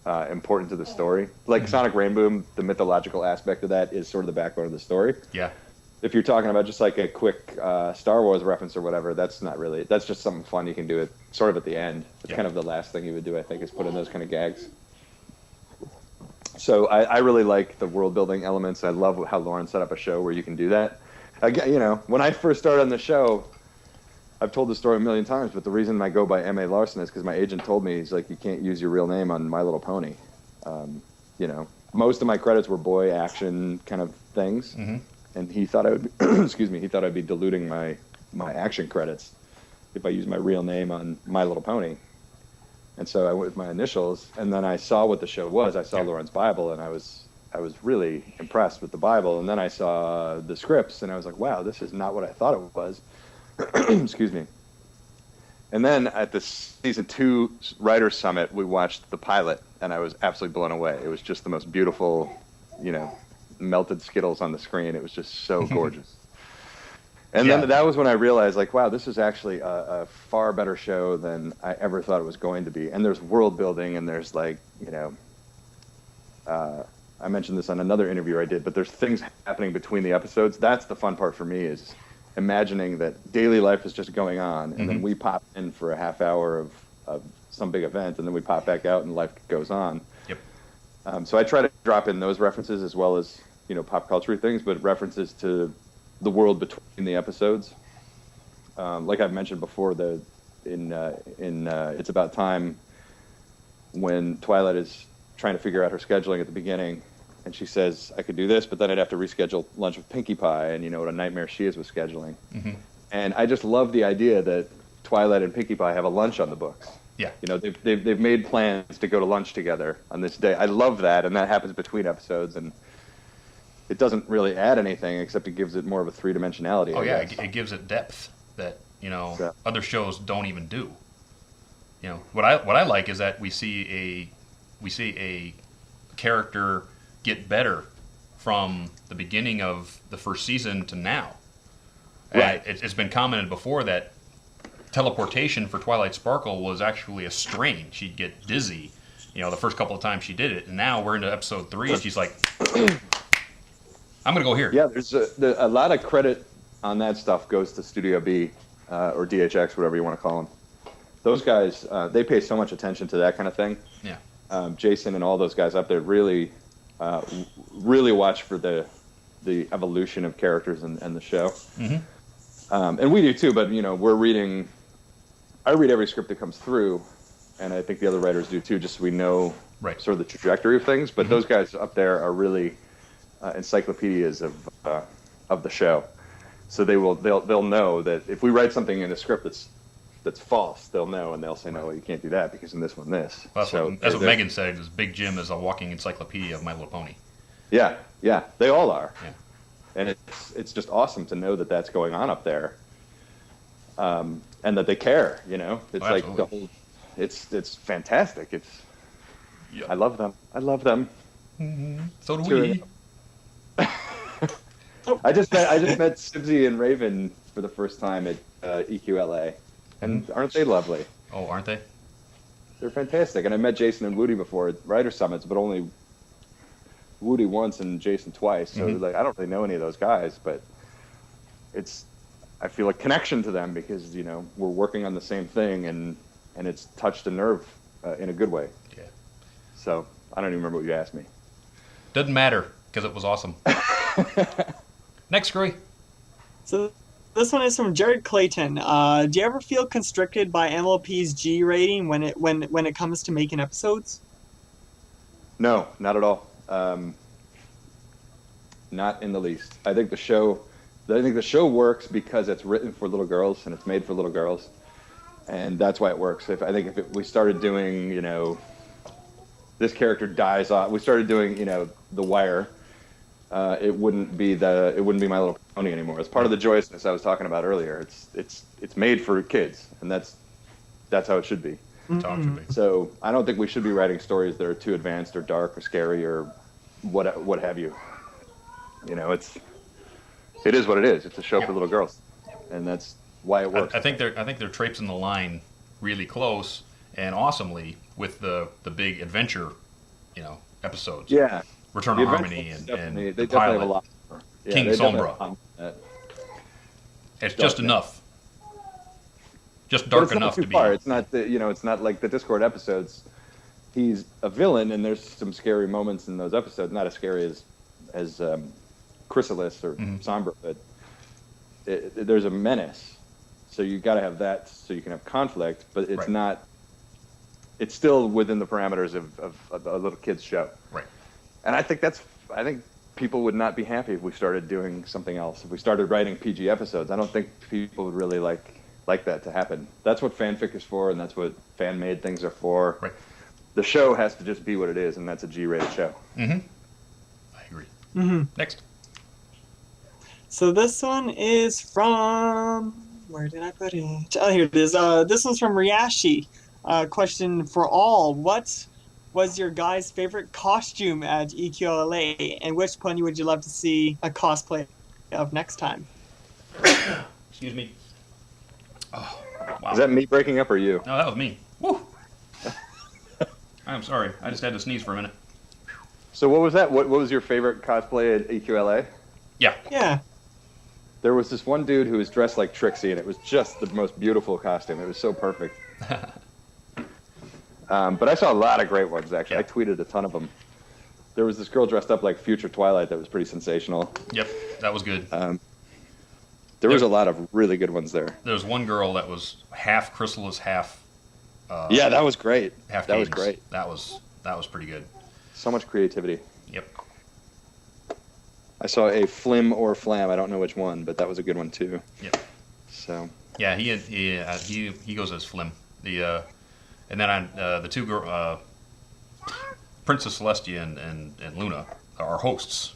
important to the story. Like Sonic Rainboom, the mythological aspect of that is sort of the backbone of the story. Yeah. If you're talking about just like a quick Star Wars reference or whatever, that's not really, that's just something fun you can do it sort of at the end. It's kind of the last thing you would do, I think, is put in those kind of gags. So I really like the world building elements. I love how Lauren set up a show where you can do that. Again, you know, when I first started on the show, I've told the story a million times, but the reason I go by M.A. Larson is because my agent told me, he's like, you can't use your real name on My Little Pony. You know, most of my credits were boy action kind of things, and he thought I would, he thought I'd be diluting my action credits if I used my real name on My Little Pony. And so I went with my initials, and then I saw what the show was. I saw Lauren's Bible, and I was really impressed with the Bible. And then I saw the scripts, and I was like, wow, this is not what I thought it was. Excuse me. And then at the season 2 Writers Summit, we watched the pilot, and I was absolutely blown away. It was just the most beautiful, you know, melted Skittles on the screen. It was just so gorgeous. And then that was when I realized, like, wow, this is actually a far better show than I ever thought it was going to be. And there's world building, and there's, like, you know, I mentioned this on another interview I did, but there's things happening between the episodes. That's the fun part for me, is imagining that daily life is just going on, and then we pop in for a half hour of some big event, and then we pop back out, and life goes on. Yep. So I try to drop in those references as well as, you know, pop culture things, but references to the world between the episodes. Like I've mentioned before, in It's About Time, when Twilight is trying to figure out her scheduling at the beginning, and she says, I could do this, but then I'd have to reschedule lunch with Pinkie Pie, and you know what a nightmare she is with scheduling. And I just love the idea that Twilight and Pinkie Pie have a lunch on the books. Yeah. You know, they've made plans to go to lunch together on this day. I love that, and that happens between episodes, and it doesn't really add anything except it gives it more of a three-dimensionality. Oh, yeah, it gives it depth that, you know, other shows don't even do. You know, what I like is that we see a character get better from the beginning of the first season to now. Right. It's been commented before that teleportation for Twilight Sparkle was actually a strain. She'd get dizzy, you know, the first couple of times she did it, and now we're into episode 3, and she's like, I'm going to go here. Yeah, there's a lot of credit on that stuff goes to Studio B or DHX, whatever you want to call them. Those guys, they pay so much attention to that kind of thing. Yeah. Jason and all those guys up there really watch for the evolution of characters and the show. And we do too, but, you know, I read every script that comes through, and I think the other writers do too, just so we know Right. sort of the trajectory of things. But those guys up there are really encyclopedias of the show, so they'll know that if we write something in a script that's false, they'll know, and they'll say, no, you can't do that because in this one, this. Well, so that's what Megan said. Is Big Jim is a walking encyclopedia of My Little Pony. Yeah, they all are. Yeah. And it's just awesome to know that that's going on up there, and that they care. You know, it's like absolutely. the whole. It's fantastic. Yeah. I love them. So do Two we. I just met Sibsy and Raven for the first time at EQLA, and aren't they lovely? Oh, aren't they? They're fantastic. And I met Jason and Woody before at Writer Summits, but only Woody once and Jason twice. So like I don't really know any of those guys, but I feel a connection to them because we're working on the same thing, and it's touched a nerve in a good way. Yeah. So I don't even remember what you asked me. Doesn't matter because it was awesome. Next, Gray. So this one is from Jared Clayton. Do you ever feel constricted by MLP's G rating when it comes to making episodes? No, not at all. Not in the least. I think the show works because it's written for little girls and it's made for little girls, and that's why it works. If we started doing, this character dies off, we started doing, The Wire, it wouldn't be My Little Pony anymore. It's part of the joyousness I was talking about earlier. It's made for kids, and that's how it should be. That's how it should be. So I don't think we should be writing stories that are too advanced or dark or scary or what have you. It is what it is. It's a show for little girls, and that's why it works. I think they're traipsing the line really close and awesomely with the big adventure, episodes. Yeah. Return The of Harmony adventures and they the definitely have a pilot. lot more. Yeah, King they definitely Sombra. have a lot more. It's just enough. Just But dark it's not enough too to be. far. It's not it's not like the Discord episodes. He's a villain, and there's some scary moments in those episodes. Not as scary as Chrysalis or Sombra, but there's a menace. So you got to have that so you can have conflict, but it's not. It's still within the parameters of a little kid's show. Right. And I think people would not be happy if we started doing something else. If we started writing PG episodes, I don't think people would really like that to happen. That's what fanfic is for, and that's what fan-made things are for. Right. The show has to just be what it is, and that's a G-rated show. I agree. Next. So this one is from... Where did I put it? Oh, here it is. This one's from Ryashi. Question for all. What was your guy's favorite costume at EQLA, and which pony would you love to see a cosplay of next time? Excuse me. Oh, wow. Is that me breaking up or you? No, that was me. Woo! I'm sorry. I just had to sneeze for a minute. So what was that? What was your favorite cosplay at EQLA? Yeah. Yeah. There was this one dude who was dressed like Trixie, and it was just the most beautiful costume. It was so perfect. But I saw a lot of great ones, actually. Yeah. I tweeted a ton of them. There was this girl dressed up like Future Twilight that was pretty sensational. Yep. That was good. There was a lot of really good ones there. There was one girl that was half Chrysalis, half. Yeah, that was great. Half That was Cadence. great. That was pretty good. So much creativity. Yep. I saw a Flim or Flam. I don't know which one, but that was a good one too. Yep. So. Yeah, he goes as Flim. And then the two Princess Celestia and Luna are hosts.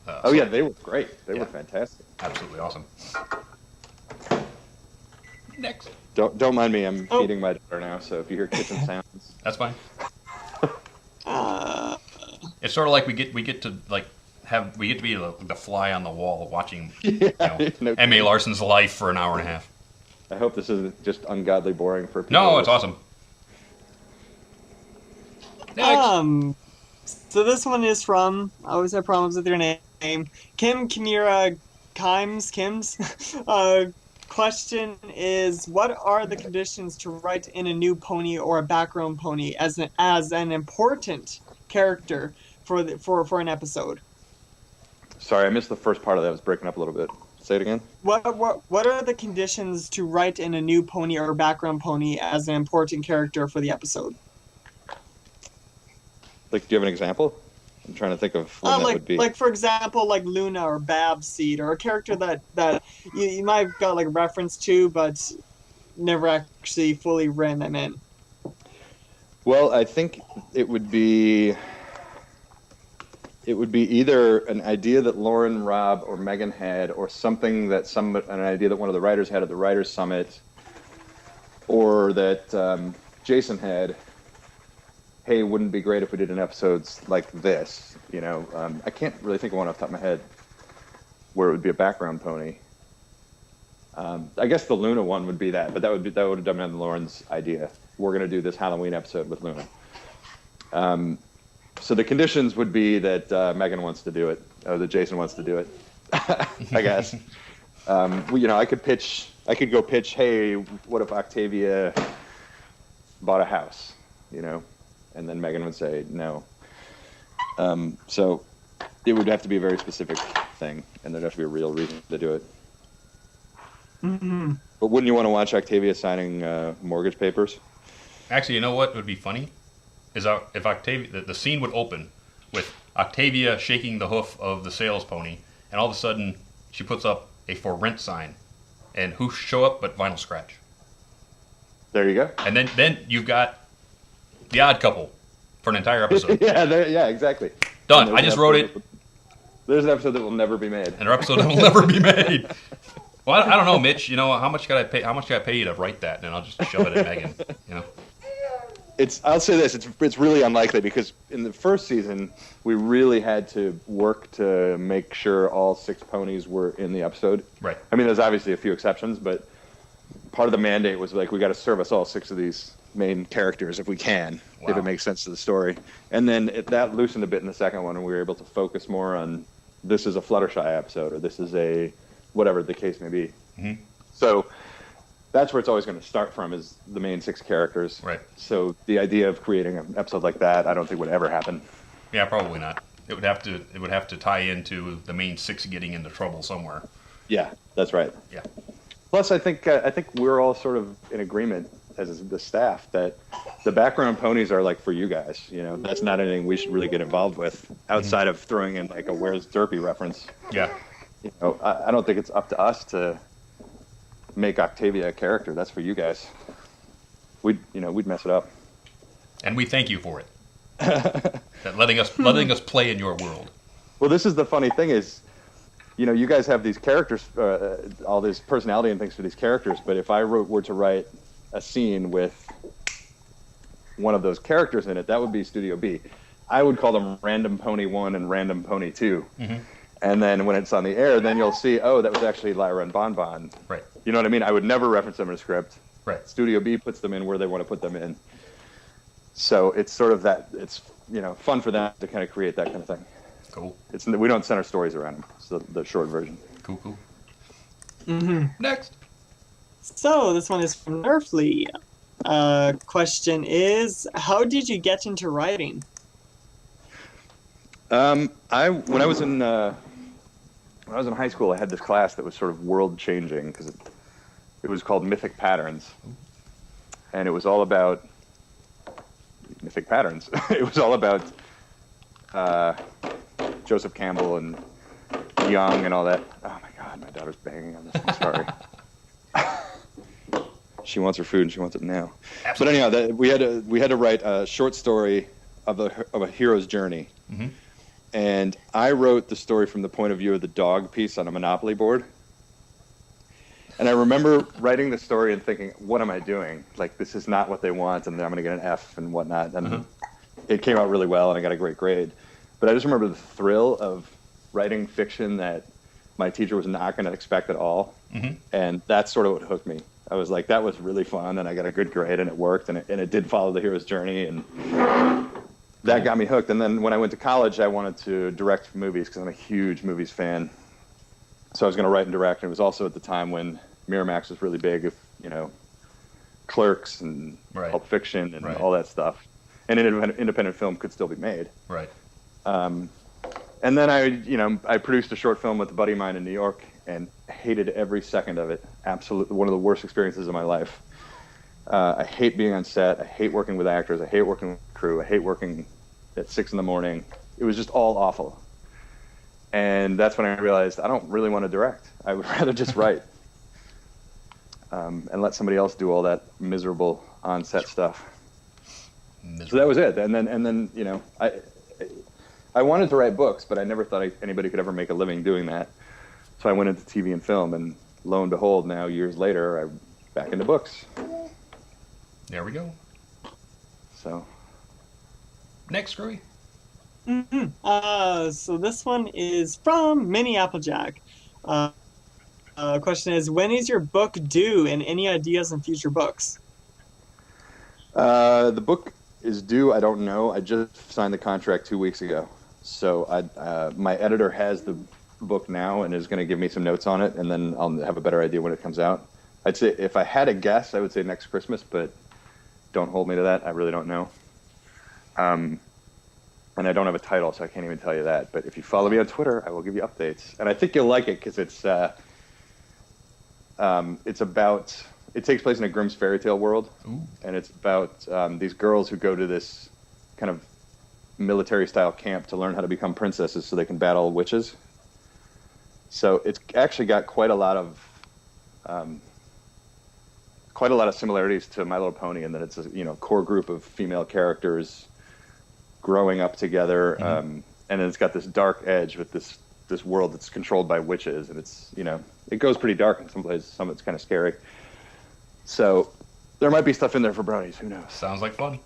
Yeah, they were great. They were fantastic. Absolutely awesome. Next. Don't mind me. I'm feeding my daughter now, so if you hear kitchen sounds, That's fine. It's sort of like we get to be the fly on the wall watching M.A. Larson's life for an hour and a half. I hope this isn't just ungodly boring for people. No, it's awesome. Next. So this one is from, I always have problems with your name, Kim Kimira Kims. Question is, what are the conditions to write in a new pony or a background pony as an important character for an episode? Sorry, I missed the first part of that. It was breaking up a little bit. Say it again. What are the conditions to write in a new pony or background pony as an important character for the episode? Like, do you have an example? I'm trying to think of when that would be. Like for example, like Luna or Babseed, or a character that you might have got like a reference to, but never actually fully written them in. Well, I think it would be either an idea that Lauren, Rob, or Megan had, or something that an idea that one of the writers had at the Writers' Summit, or that Jason had. Hey, wouldn't it be great if we did an episode like this? You know, I can't really think of one off the top of my head where it would be a background pony. I guess the Luna one would be that, but that would have been Lauren's idea. We're going to do this Halloween episode with Luna. So the conditions would be that Megan wants to do it, or that Jason wants to do it. I guess. I could go pitch. Hey, what if Octavia bought a house? You know. And then Megan would say no. So it would have to be a very specific thing, and there'd have to be a real reason to do it. Mm-hmm. But wouldn't you want to watch Octavia signing mortgage papers? Actually, you know what would be funny? Is if Octavia, the scene would open with Octavia shaking the hoof of the sales pony, and all of a sudden she puts up a for rent sign, and who show up but Vinyl Scratch? There you go. And then you've got The Odd Couple for an entire episode. yeah, exactly. Done. I just wrote it. There's an episode that will never be made. An episode that will never be made. Well, I don't know, Mitch. You know, how much could I pay? How much could I pay you to write that? And I'll just shove it at Megan. You know. I'll say this. It's really unlikely because in the first season we really had to work to make sure all 6 ponies were in the episode. Right. I mean, there's obviously a few exceptions, but part of the mandate was like we got to service all 6 of these main characters if we can, if it makes sense to the story. And then that loosened a bit in the second one, and we were able to focus more on this is a Fluttershy episode, or this is a whatever the case may be. Mm-hmm. So that's where it's always going to start from, is the main 6 characters. Right. So the idea of creating an episode like that, I don't think would ever happen. Yeah, probably not. It would have to tie into the main 6 getting into trouble somewhere. Yeah, that's right. Yeah. Plus, I think we're all sort of in agreement as the staff that the background ponies are like for you guys. You know, that's not anything we should really get involved with outside of throwing in like a Where's Derpy reference. Yeah. You know, I don't think it's up to us to make Octavia a character. That's for you guys. We'd mess it up. And we thank you for it. That letting us play in your world. Well, this is the funny thing is, you know, you guys have these characters, all this personality and things for these characters, but if I were to write a scene with one of those characters in it, that would be Studio B. I would call them Random Pony 1 and Random Pony 2. Mm-hmm. And then when it's on the air, then you'll see, oh, that was actually Lyra and Bon Bon. Right. You know what I mean? I would never reference them in a script. Right. Studio B puts them in where they want to put them in. So it's sort of that, it's, you know, fun for them to kind of create that kind of thing. Cool. We don't center stories around them. It's the short version. Cool. Mm-hmm. Next. So this one is from Nerfly. Question is, how did you get into writing? When I was in high school, I had this class that was sort of world changing because it was called Mythic Patterns, and it was all about mythic patterns. It was all about Joseph Campbell and Young and all that. Oh my God, my daughter's banging on this. I'm sorry. She wants her food and she wants it now. Absolutely. But anyhow, we had to write a short story of a hero's journey. Mm-hmm. And I wrote the story from the point of view of the dog piece on a Monopoly board. And I remember writing the story and thinking, what am I doing? Like, this is not what they want, and I'm going to get an F and whatnot. And it came out really well, and I got a great grade. But I just remember the thrill of writing fiction that my teacher was not going to expect at all. Mm-hmm. And that's sort of what hooked me. I was like, that was really fun, and I got a good grade, and it worked, and it did follow the hero's journey, and that got me hooked. And then when I went to college, I wanted to direct movies because I'm a huge movies fan. So I was going to write and direct, and it was also at the time when Miramax was really big, you know, Clerks and Pulp Fiction and all that stuff. And independent film could still be made. Right. And then I produced a short film with a buddy of mine in New York, and hated every second of it. Absolutely, one of the worst experiences of my life. I hate being on set. I hate working with actors. I hate working with crew. I hate working at 6 a.m. It was just all awful. And that's when I realized I don't really want to direct. I would rather just write and let somebody else do all that miserable on-set stuff. So that was it. And then you know, I wanted to write books, but I never thought anybody could ever make a living doing that. So I went into TV and film, and lo and behold, now years later, I'm back into books. There we go. So next, Screwy. So this one is from Minnie Applejack. Question is, when is your book due, and any ideas on future books? The book is due. I don't know. I just signed the contract 2 weeks ago. So my editor has the book now and is going to give me some notes on it, and then I'll have a better idea when it comes out. I'd say if I had a guess, I would say next Christmas, but don't hold me to that. I really don't know. And I don't have a title, so I can't even tell you that. But if you follow me on Twitter, I will give you updates. And I think you'll like it because it's about. It takes place in a Grimm's fairy tale world. Ooh. And it's about these girls who go to this kind of military-style camp to learn how to become princesses so they can battle witches. So it's actually got quite a lot of similarities to My Little Pony, in that it's a core group of female characters growing up together, and then it's got this dark edge with this world that's controlled by witches, and it's it goes pretty dark in some places. Some of it's kind of scary. So there might be stuff in there for bronies. Who knows? Sounds like fun.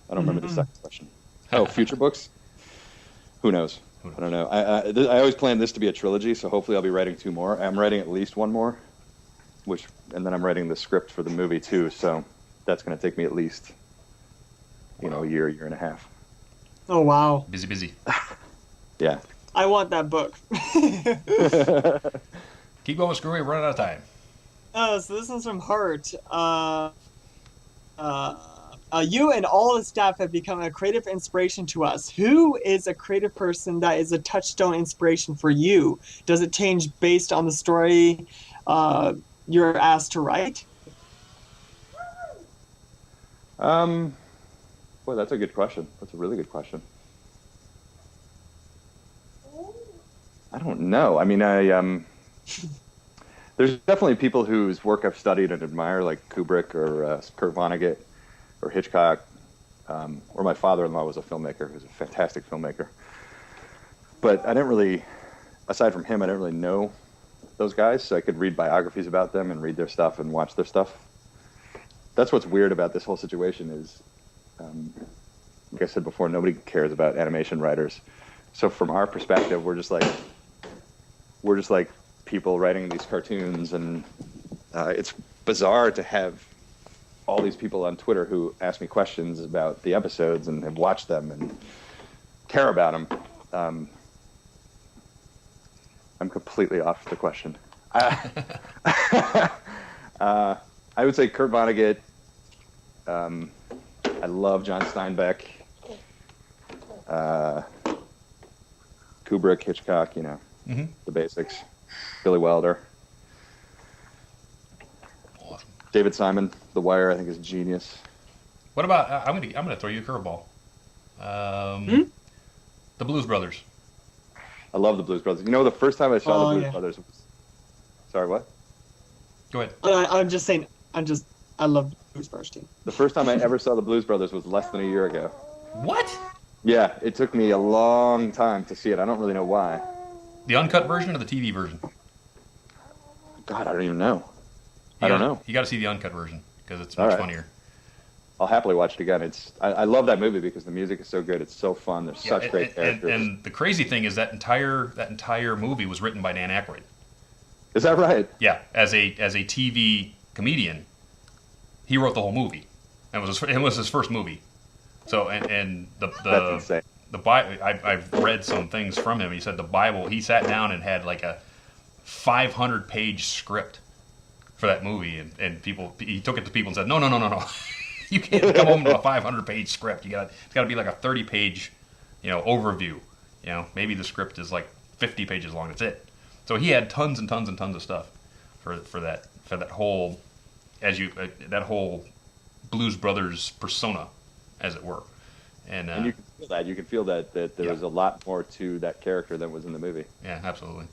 I don't remember the second question. Oh, future books? Who knows? I don't know. I always planned this to be a trilogy, so hopefully I'll be writing 2 more. I'm writing at least 1 more, and then I'm writing the script for the movie too. So that's going to take me at least a year and a half. Oh wow! Busy. Yeah. I want that book. Keep going, Screwy. We're running out of time. So this one's from Hart. You and all the staff have become a creative inspiration to us. Who is a creative person that is a touchstone inspiration for you? Does it change based on the story you're asked to write? Boy, that's a good question. That's a really good question. I don't know. I mean, there's definitely people whose work I've studied and admire, like Kubrick or Kurt Vonnegut or Hitchcock, or my father-in-law was a filmmaker who's a fantastic filmmaker. But I didn't really, aside from him, I didn't really know those guys, so I could read biographies about them and read their stuff and watch their stuff. That's what's weird about this whole situation is, like I said before, nobody cares about animation writers. So from our perspective, we're just like people writing these cartoons, and it's bizarre to have all these people on Twitter who ask me questions about the episodes and have watched them and care about them. I'm completely off the question. I would say Kurt Vonnegut. I love John Steinbeck. Kubrick, Hitchcock, the basics. Billy Wilder. Awesome. David Simon, The Wire, I think is genius. What about? I'm gonna throw you a curveball. The Blues Brothers. I love the Blues Brothers. The first time I saw the Blues Brothers was... Sorry, what? Go ahead. I'm just saying. I love the Blues Brothers too. The first time I ever saw the Blues Brothers was less than a year ago. What? Yeah, it took me a long time to see it. I don't really know why. The uncut version or the TV version? God, I don't even know. I don't know. You got to see the uncut version because it's much funnier. I'll happily watch it again. I love that movie because the music is so good. It's so fun. There's such great characters. And the crazy thing is that entire movie was written by Dan Aykroyd. Is that right? Yeah, as a TV comedian, he wrote the whole movie. It was his first movie. So and That's insane. The Bible, I've read some things from him. He said the Bible, he sat down and had like a 500-page script for that movie, and he took it to people and said, no. You can't come home to a 500-page script. It's got to be like a 30-page, overview. Maybe the script is like 50 pages long. That's it. So he had tons and tons and tons of stuff for that whole that whole Blues Brothers persona, as it were. And you can feel that. You can feel that there was a lot more to that character than was in the movie. Yeah, absolutely.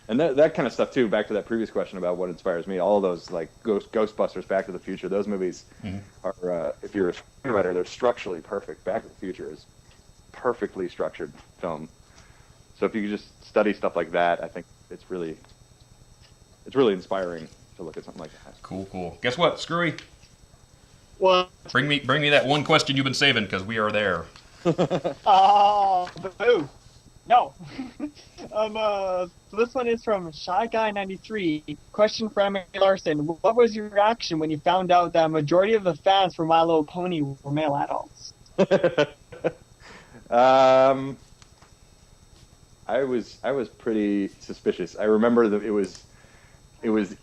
And that kind of stuff too. Back to that previous question about what inspires me. All of those like Ghostbusters, Back to the Future. Those movies are, if you're a screenwriter, they're structurally perfect. Back to the Future is perfectly structured film. So if you could just study stuff like that, I think it's really inspiring to look at something like that. Cool. Guess what, Screwy? What? Bring me that one question you've been saving, because we are there. Oh, boo. No. So this one is from Shy Guy 93. Question for Emily Larson. What was your reaction when you found out that a majority of the fans for My Little Pony were male adults? I was pretty suspicious. I remember that it was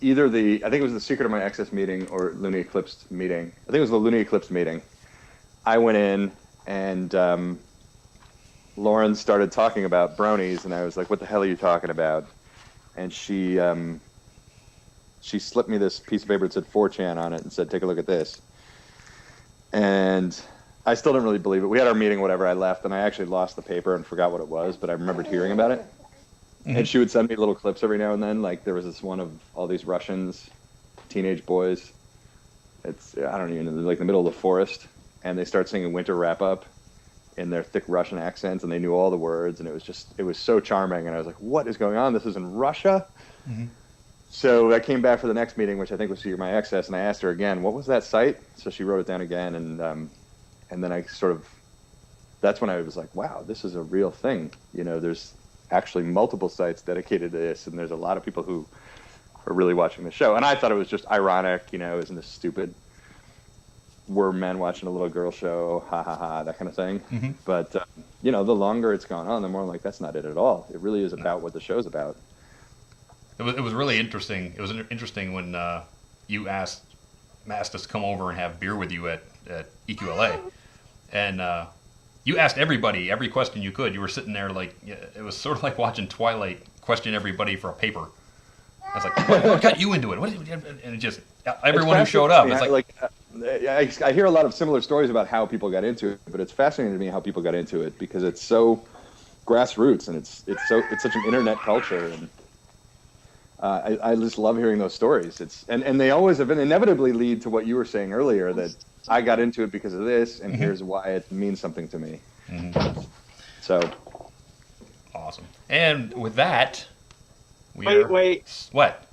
either I think it was the Secret of My Excess meeting or Lunar Eclipse meeting. I think it was the Lunar Eclipse meeting. I went in and Lauren started talking about bronies, and I was like, "What the hell are you talking about?" And she slipped me this piece of paper that said 4chan on it and said, "Take a look at this." And I still didn't really believe it. We had our meeting, whatever. I left, and I actually lost the paper and forgot what it was, but I remembered hearing about it. Mm-hmm. And she would send me little clips every now and then. Like there was this one of all these Russians, teenage boys. It's I don't even know, like the middle of the forest, and they start singing Winter Wrap Up in their thick Russian accents, and they knew all the words, and it was so charming. And I was like, "What is going on? This is in Russia." Mm-hmm. So I came back for the next meeting, which I think was Secret of My Excess, and I asked her again, "What was that site?" So she wrote it down again, and then I that's when I was like, wow, this is a real thing. You know, there's actually multiple sites dedicated to this, and there's a lot of people who are really watching the show. And I thought it was just ironic, you know, isn't this stupid? We're men watching a little girl show, ha ha ha, that kind of thing. Mm-hmm. But, you know, the longer it's gone on, the more I'm like, that's not it at all. It really is about what the show's about. It was really interesting. It was interesting when you asked us to come over and have beer with you at EQLA. And you asked everybody every question you could. You were sitting there like, it was sort of like watching Twilight question everybody for a paper. I was like, what got you into it? And it just, everyone who showed up, it's like... I hear a lot of similar stories about how people got into it, but it's fascinating to me how people got into it because it's so grassroots and it's such an internet culture. And I just love hearing those stories. And they always have been inevitably lead to what you were saying earlier, that I got into it because of this, and here's why it means something to me. Mm-hmm. So awesome. And with that, wait. What?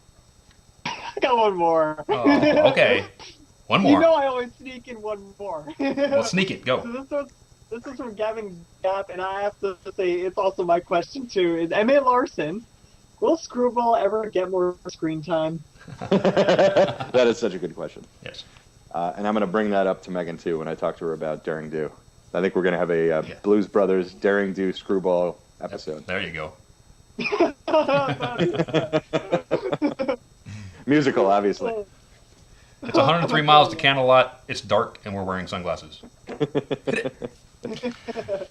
I got one more. Oh, okay. One more. You know I always sneak in one more. Well, sneak it. Go. So this is from Gavin Gap, and I have to say it's also my question too. Is M.A. Larson, will Screwball ever get more screen time? That is such a good question. Yes. And I'm going to bring that up to Megan too when I talk to her about Daring Do. I think we're going to have a Blues Brothers Daring Do Screwball episode. There you go. Musical, obviously. It's 103 miles to Canterlot. It's dark, and we're wearing sunglasses.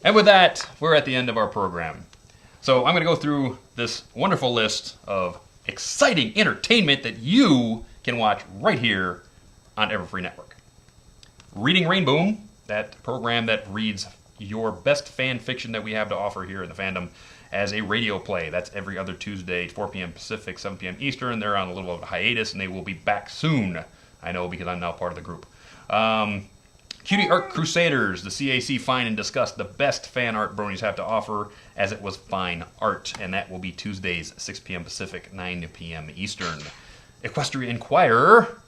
And with that, we're at the end of our program. So I'm going to go through this wonderful list of exciting entertainment that you can watch right here on Everfree Network. Reading Rainboom, that program that reads your best fan fiction that we have to offer here in the fandom as a radio play. That's every other Tuesday, 4 p.m. Pacific, 7 p.m. Eastern. They're on a little of a hiatus, and they will be back soon. I know because I'm now part of the group. Cutie Art Crusaders, the CAC Find and Discuss the best fan art bronies have to offer, as it was fine art, and that will be Tuesdays, 6 p.m. Pacific, 9 p.m. Eastern. Equestria Inquirer,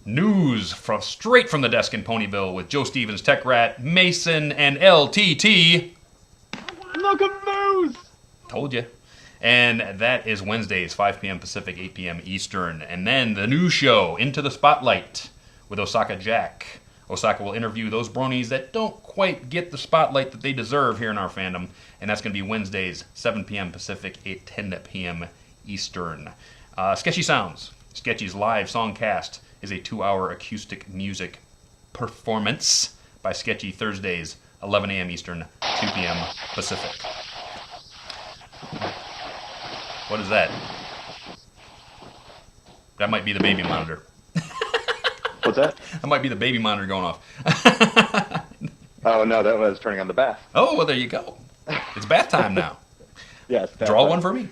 news straight from the desk in Ponyville with Joe Stevens, Tech Rat, Mason, and LTT. Look at news! Told you. And that is Wednesdays, 5 p.m. Pacific, 8 p.m. Eastern. And then the new show, Into the Spotlight, with Osaka Jack. Osaka will interview those bronies that don't quite get the spotlight that they deserve here in our fandom. And that's going to be Wednesdays, 7 p.m. Pacific, 10 p.m. Eastern. Sketchy Sounds. Sketchy's live songcast is a 2-hour acoustic music performance by Sketchy Thursdays, 11 a.m. Eastern, 2 p.m. Pacific. What is that? That might be the baby monitor. What's that? That might be the baby monitor going off. Oh, no, that was turning on the bath. Oh, well, there you go. It's bath time now. Yes. Draw one for me.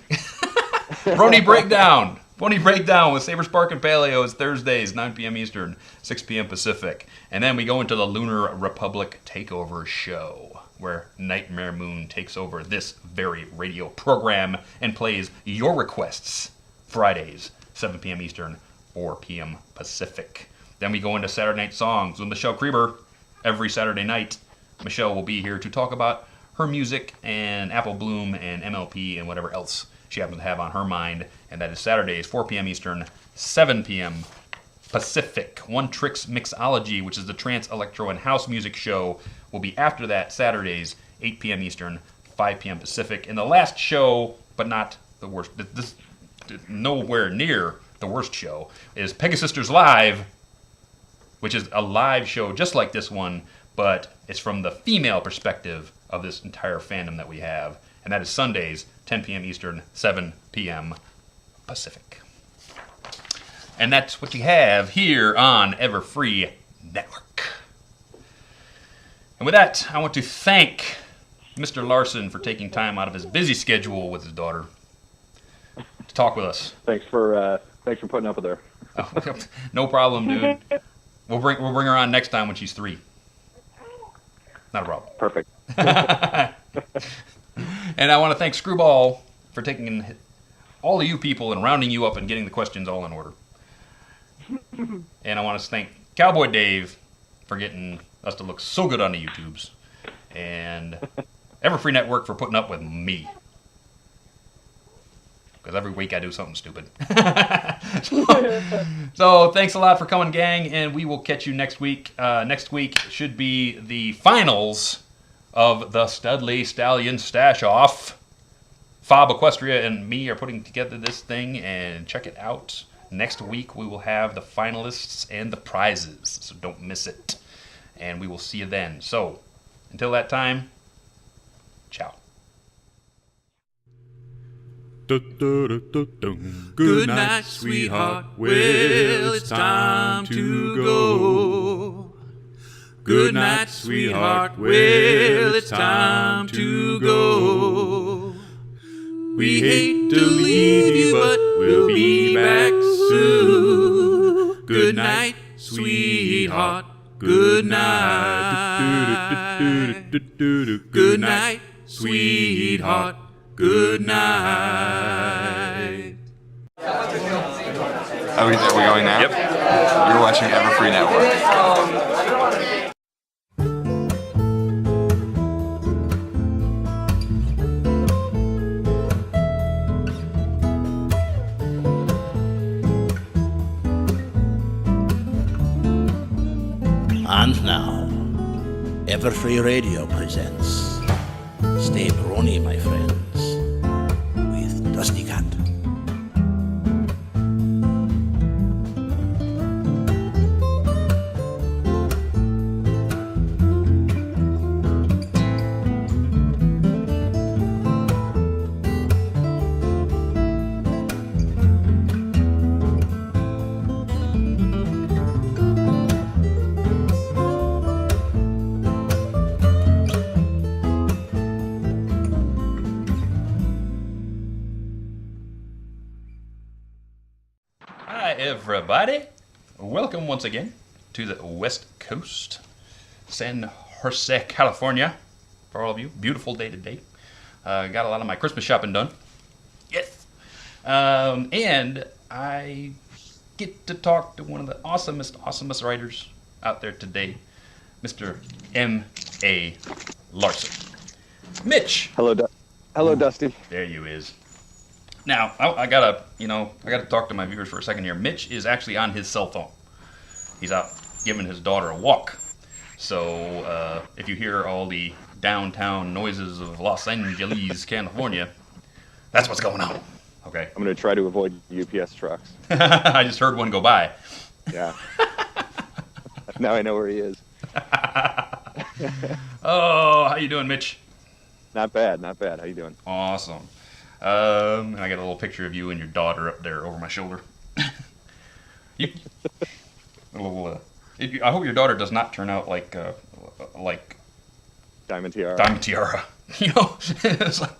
Brony Breakdown. Brony Breakdown with Saber Spark and Paleo is Thursdays, 9 p.m. Eastern, 6 p.m. Pacific. And then we go into the Lunar Republic Takeover Show, where Nightmare Moon takes over this very radio program and plays your requests Fridays, 7 p.m. Eastern, 4 p.m. Pacific. Then we go into Saturday Night Songs with Michelle Krieber. Every Saturday night, Michelle will be here to talk about her music and Apple Bloom and MLP and whatever else she happens to have on her mind. And that is Saturdays, 4 p.m. Eastern, 7 p.m. Pacific. One Tricks Mixology, which is the trance, electro, and house music show, will be after that, Saturdays, 8 p.m. Eastern, 5 p.m. Pacific. And the last show, but not the worst, this nowhere near the worst show, is Pegasisters Live, which is a live show just like this one, but it's from the female perspective of this entire fandom that we have. And that is Sundays, 10 p.m. Eastern, 7 p.m. Pacific. And that's what you have here on Everfree Network. And with that, I want to thank Mr. Larson for taking time out of his busy schedule with his daughter to talk with us. Thanks for putting up with her. No problem, dude. We'll bring her on next time when she's 3. Not a problem. Perfect. And I want to thank Screwball for taking all of you people and rounding you up and getting the questions all in order. And I want to thank Cowboy Dave for getting us to look so good on the YouTubes. And Everfree Network for putting up with me. Because every week I do something stupid. So thanks a lot for coming, gang, and we will catch you next week. Next week should be the finals of the Studley Stallion Stash Off. FOB Equestria and me are putting together this thing, and check it out. Next week we will have the finalists and the prizes, so don't miss it. And we will see you then. So until that time, ciao. Good night, sweetheart. Well, it's time to go. Good night, sweetheart. Well, it's time to go. We hate to leave you, but we'll be back soon. Good night, sweetheart. Good night. Good night, sweetheart. Good night. Are we going now? Yep. You're watching Everfree Network. And now, Everfree Radio presents Stay Brony, my friends, with DustyKatt. Hi, everybody. Welcome once again to the West Coast, San Jose, California. For all of you, beautiful day today. Got a lot of my Christmas shopping done. Yes. And I get to talk to one of the awesomest writers out there today, Mr. M.A. Larson. Mitch. Hello, Dusty. There you is. Now, I gotta talk to my viewers for a second here. Mitch is actually on his cell phone. He's out giving his daughter a walk. So, if you hear all the downtown noises of Los Angeles, California, that's what's going on. Okay. I'm going to try to avoid UPS trucks. I just heard one go by. Yeah. Now I know where he is. Oh, how you doing, Mitch? Not bad, not bad. How you doing? Awesome. And I got a little picture of you and your daughter up there over my shoulder. You, a little. I hope your daughter does not turn out like Diamond Tiara. Diamond Tiara. You know, it's like,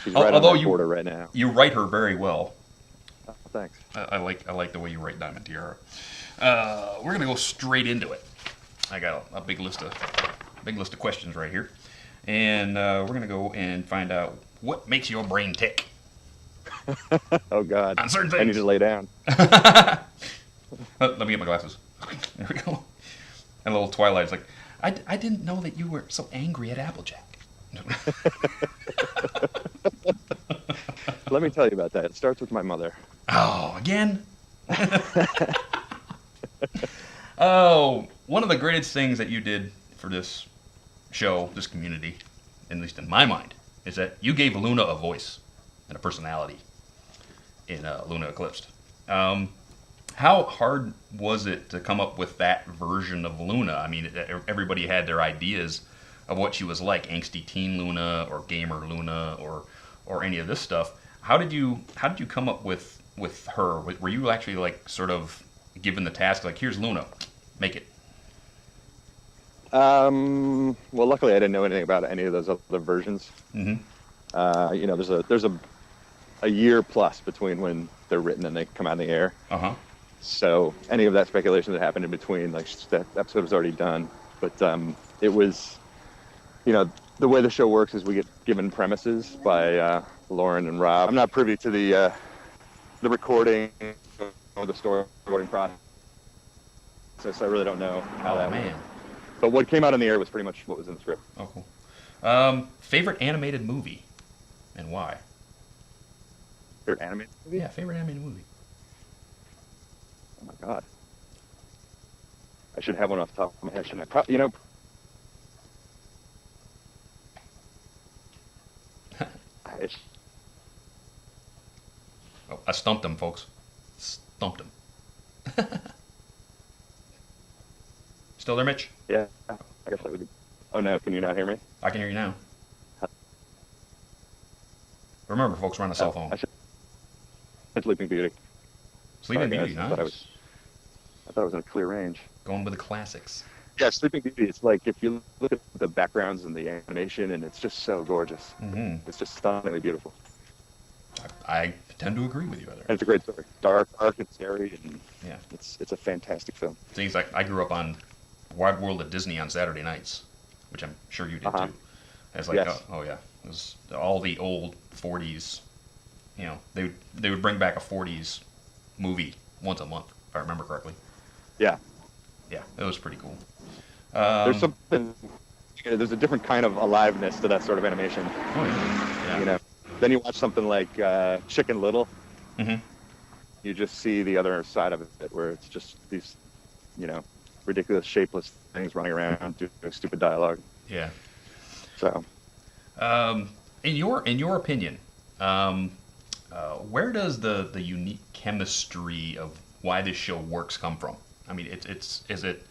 She's right although on that border right now. you write her very well. Oh, thanks. I like the way you write Diamond Tiara. We're gonna go straight into it. I got a big list of questions right here, and we're gonna go and find out what makes your brain tick Oh God. on certain I need things. to lay down. Let me get my glasses. There we go. And a little Twilight's like, I didn't know that you were so angry at Applejack. Let me tell you about that. It starts with my mother. Oh, again? Oh, one of the greatest things that you did for this show, this community, at least in my mind, is that you gave Luna a voice and a personality in Luna Eclipsed. How hard was it to come up with that version of Luna? I mean, everybody had their ideas of what she was like, angsty teen Luna or gamer Luna or any of this stuff. How did you come up with her? Were you actually like sort of given the task like, here's Luna, make it? Well, luckily I didn't know anything about any of those other versions. Mm-hmm. You know, there's a year plus between when they're written and they come out in the air. Uh-huh. So any of that speculation that happened in between, like that episode was already done. But it was, you know, the way the show works is we get given premises by Lauren and Rob. I'm not privy to the recording or the storyboarding process, so I really don't know how that went. But what came out in the air was pretty much what was in the script. Oh, cool. Favorite animated movie and why? Favorite animated movie? Yeah, favorite animated movie. Oh my God. I should have one off the top of my head, shouldn't I? You know. Oh, I stumped him, folks. Stumped him. Still there, Mitch? Yeah, I guess that would be. Oh no, can you not hear me? I can hear you now. Remember, folks, we're on a cell phone. Sleeping Beauty. Sleeping Sorry, Beauty, guys. nice. I thought it was in a clear range. Going with the classics. Yeah, Sleeping Beauty. It's like if you look at the backgrounds and the animation, and it's just so gorgeous. Mm-hmm. It's just stunningly beautiful. I tend to agree with you there. And it's a great story. Dark and scary, and Yeah. it's a fantastic film. Things like I grew up on Wide World at Disney on Saturday nights, which I'm sure you did too. It's like, Yes. oh yeah, it was all the old 40s. You know, they would bring back a 40s movie once a month, if I remember correctly. Yeah. Yeah, it was pretty cool. There's something. There's a different kind of aliveness to that sort of animation. Oh yeah. You know. Then you watch something like Chicken Little. Mm-hmm. You just see the other side of it, where it's just these, you know, ridiculous, shapeless things running around doing stupid dialogue. Yeah. So, in your opinion, where does the unique chemistry of why this show works come from? I mean, is it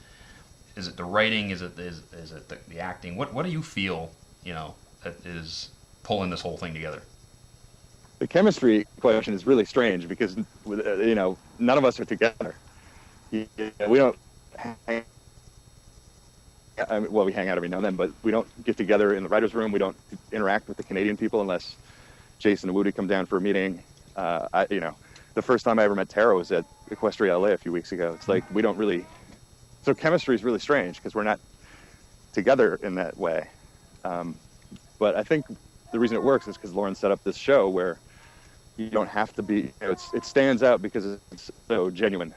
the writing? Is it the acting? What do you feel, you know, that is pulling this whole thing together? the chemistry question is really strange because, you know, none of us are together. We don't hang, well, we hang out every now and then, but we don't get together in the writer's room. We don't interact with the Canadian people unless Jason and Woody come down for a meeting. You know, the first time I ever met Tara was at Equestria, LA a few weeks ago. It's like we don't really... So chemistry is really strange because we're not together in that way. But I think the reason it works is because Lauren set up this show where you don't have to be... You know, it stands out because it's so genuine.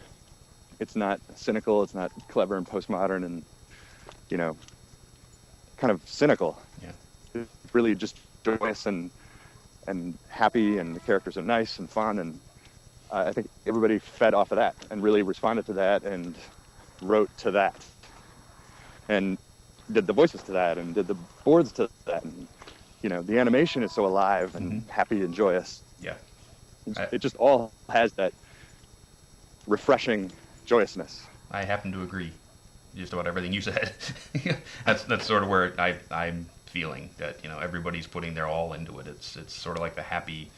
It's not cynical. It's not clever and postmodern and, you know, kind of cynical. Yeah. It's really just joyous and happy, and the characters are nice and fun, and I think everybody fed off of that and really responded to that and wrote to that and did the voices to that and did the boards to that, and you know, the animation is so alive and happy and joyous. Yeah. It just all has that refreshing joyousness. I happen to agree just about everything you said. That's sort of where I feeling that everybody's putting their all into it. It's sort of like the happy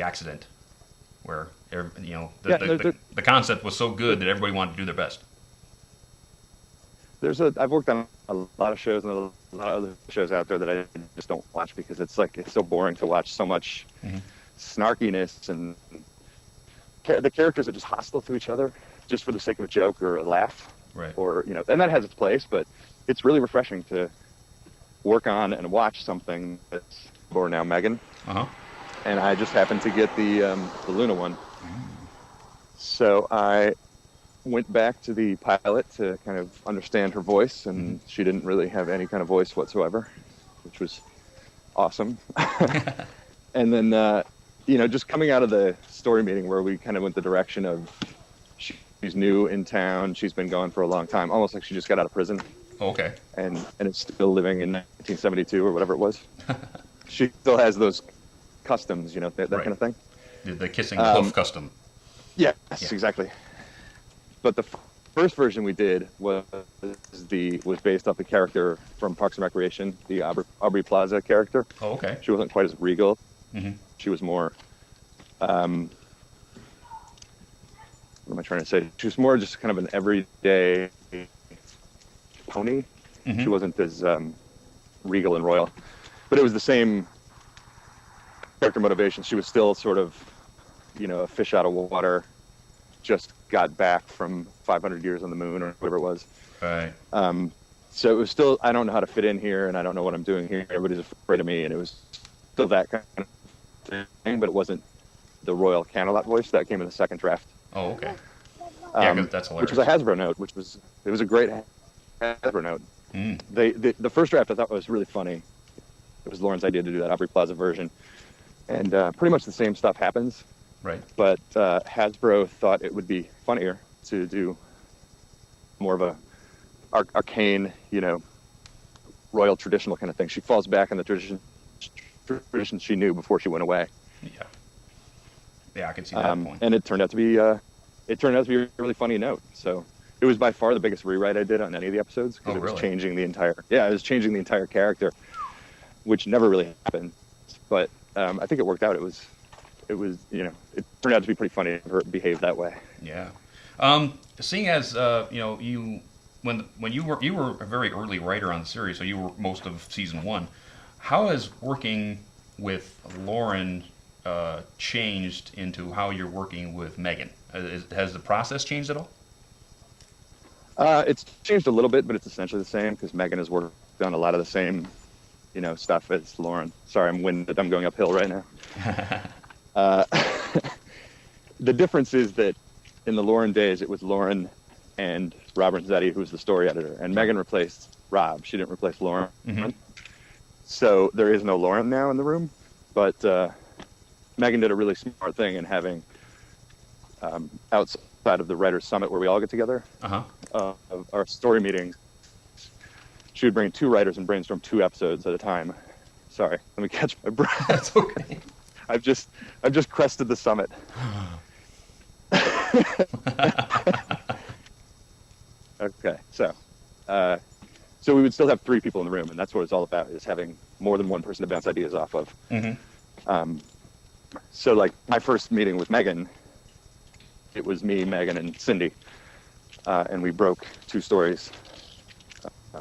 accident where the concept was so good that everybody wanted to do their best. I've worked on a lot of shows and a lot of other shows out there that I just don't watch because it's so boring to watch so much snarkiness, and the characters are just hostile to each other just for the sake of a joke or a laugh. Right. Or, and that has its place, but it's really refreshing to work on and watch something that's for now Meghan. Uh-huh. And I just happened to get the Luna one. So I went back to the pilot to kind of understand her voice, and she didn't really have any kind of voice whatsoever, which was awesome. And then, just coming out of the story meeting where we kind of went the direction of she's new in town, she's been gone for a long time, almost like she just got out of prison. Okay. And is still living in 1972 or whatever it was. She still has those customs, that right. kind of thing. The kissing hoof custom. Yes, exactly. But the first version we did was based off the character from Parks and Recreation, the Aubrey Plaza character. Oh, okay. She wasn't quite as regal. Mm-hmm. She was more, what am I trying to say? She was more just kind of an everyday pony. Mm-hmm. She wasn't as regal and royal. But it was the same character motivation. She was still sort of, a fish out of water, just got back from 500 years on the moon or whatever it was. Right. So it was still, I don't know how to fit in here, and I don't know what I'm doing here. Everybody's afraid of me, and it was still that kind of thing, but it wasn't the Royal Canterlot voice. That came in the second draft. Oh, okay. Yeah, 'cause that's hilarious. Which was a Hasbro note, it was a great Hasbro note. Mm. The first draft I thought was really funny. It was Lauren's idea to do that Aubrey Plaza version. And pretty much the same stuff happens. Right. But Hasbro thought it would be funnier to do more of a arcane, royal traditional kind of thing. She falls back on the tradition she knew before she went away. Yeah. Yeah, I can see that point. And it turned out to be a really funny note. So it was by far the biggest rewrite I did on any of the episodes because it was changing the entire character, which never really happened. But I think it worked out. It turned out to be pretty funny for it to behave that way. Yeah. Seeing as you when you were a very early writer on the series, so you were most of season 1. How has working with Lauren changed into how you're working with Meghan? Has the process changed at all? It's changed a little bit, but it's essentially the same because Meghan has worked on a lot of the same, stuff as Lauren. Sorry, I'm winded. I'm going uphill right now. The difference is that in the Lauren days, it was Lauren and Robert Zetti who was the story editor, and Meghan replaced Rob. She didn't replace Lauren. Mm-hmm. So there is no Lauren now in the room, but Meghan did a really smart thing in having outside of the Writers' Summit where we all get together, of our story meetings, she would bring 2 writers and brainstorm 2 episodes at a time. Sorry, let me catch my breath. That's okay. I've just crested the summit. Okay, so we would still have 3 people in the room, and that's what it's all about, is having more than one person to bounce ideas off of. Mm-hmm. So like my first meeting with Meghan, it was me, Meghan, and Cindy, and we broke 2 stories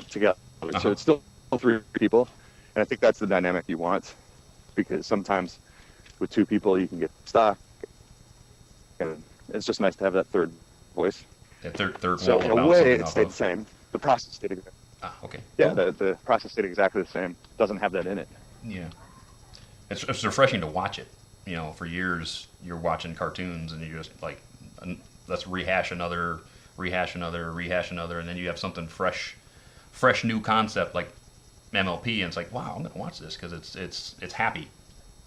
together. So it's still 3 people, and I think that's the dynamic you want, because sometimes with 2 people you can get stuck, and it's just nice to have that third voice. That third so wall in to a bounce way something it off stayed of. the same. The process stayed exactly. Okay. Yeah, the process stayed exactly the same. Doesn't have that in it. Yeah. It's refreshing to watch it. For years you're watching cartoons and you're just like, let's rehash another, and then you have something fresh new concept like MLP, and it's like, wow, I'm gonna watch this because it's happy.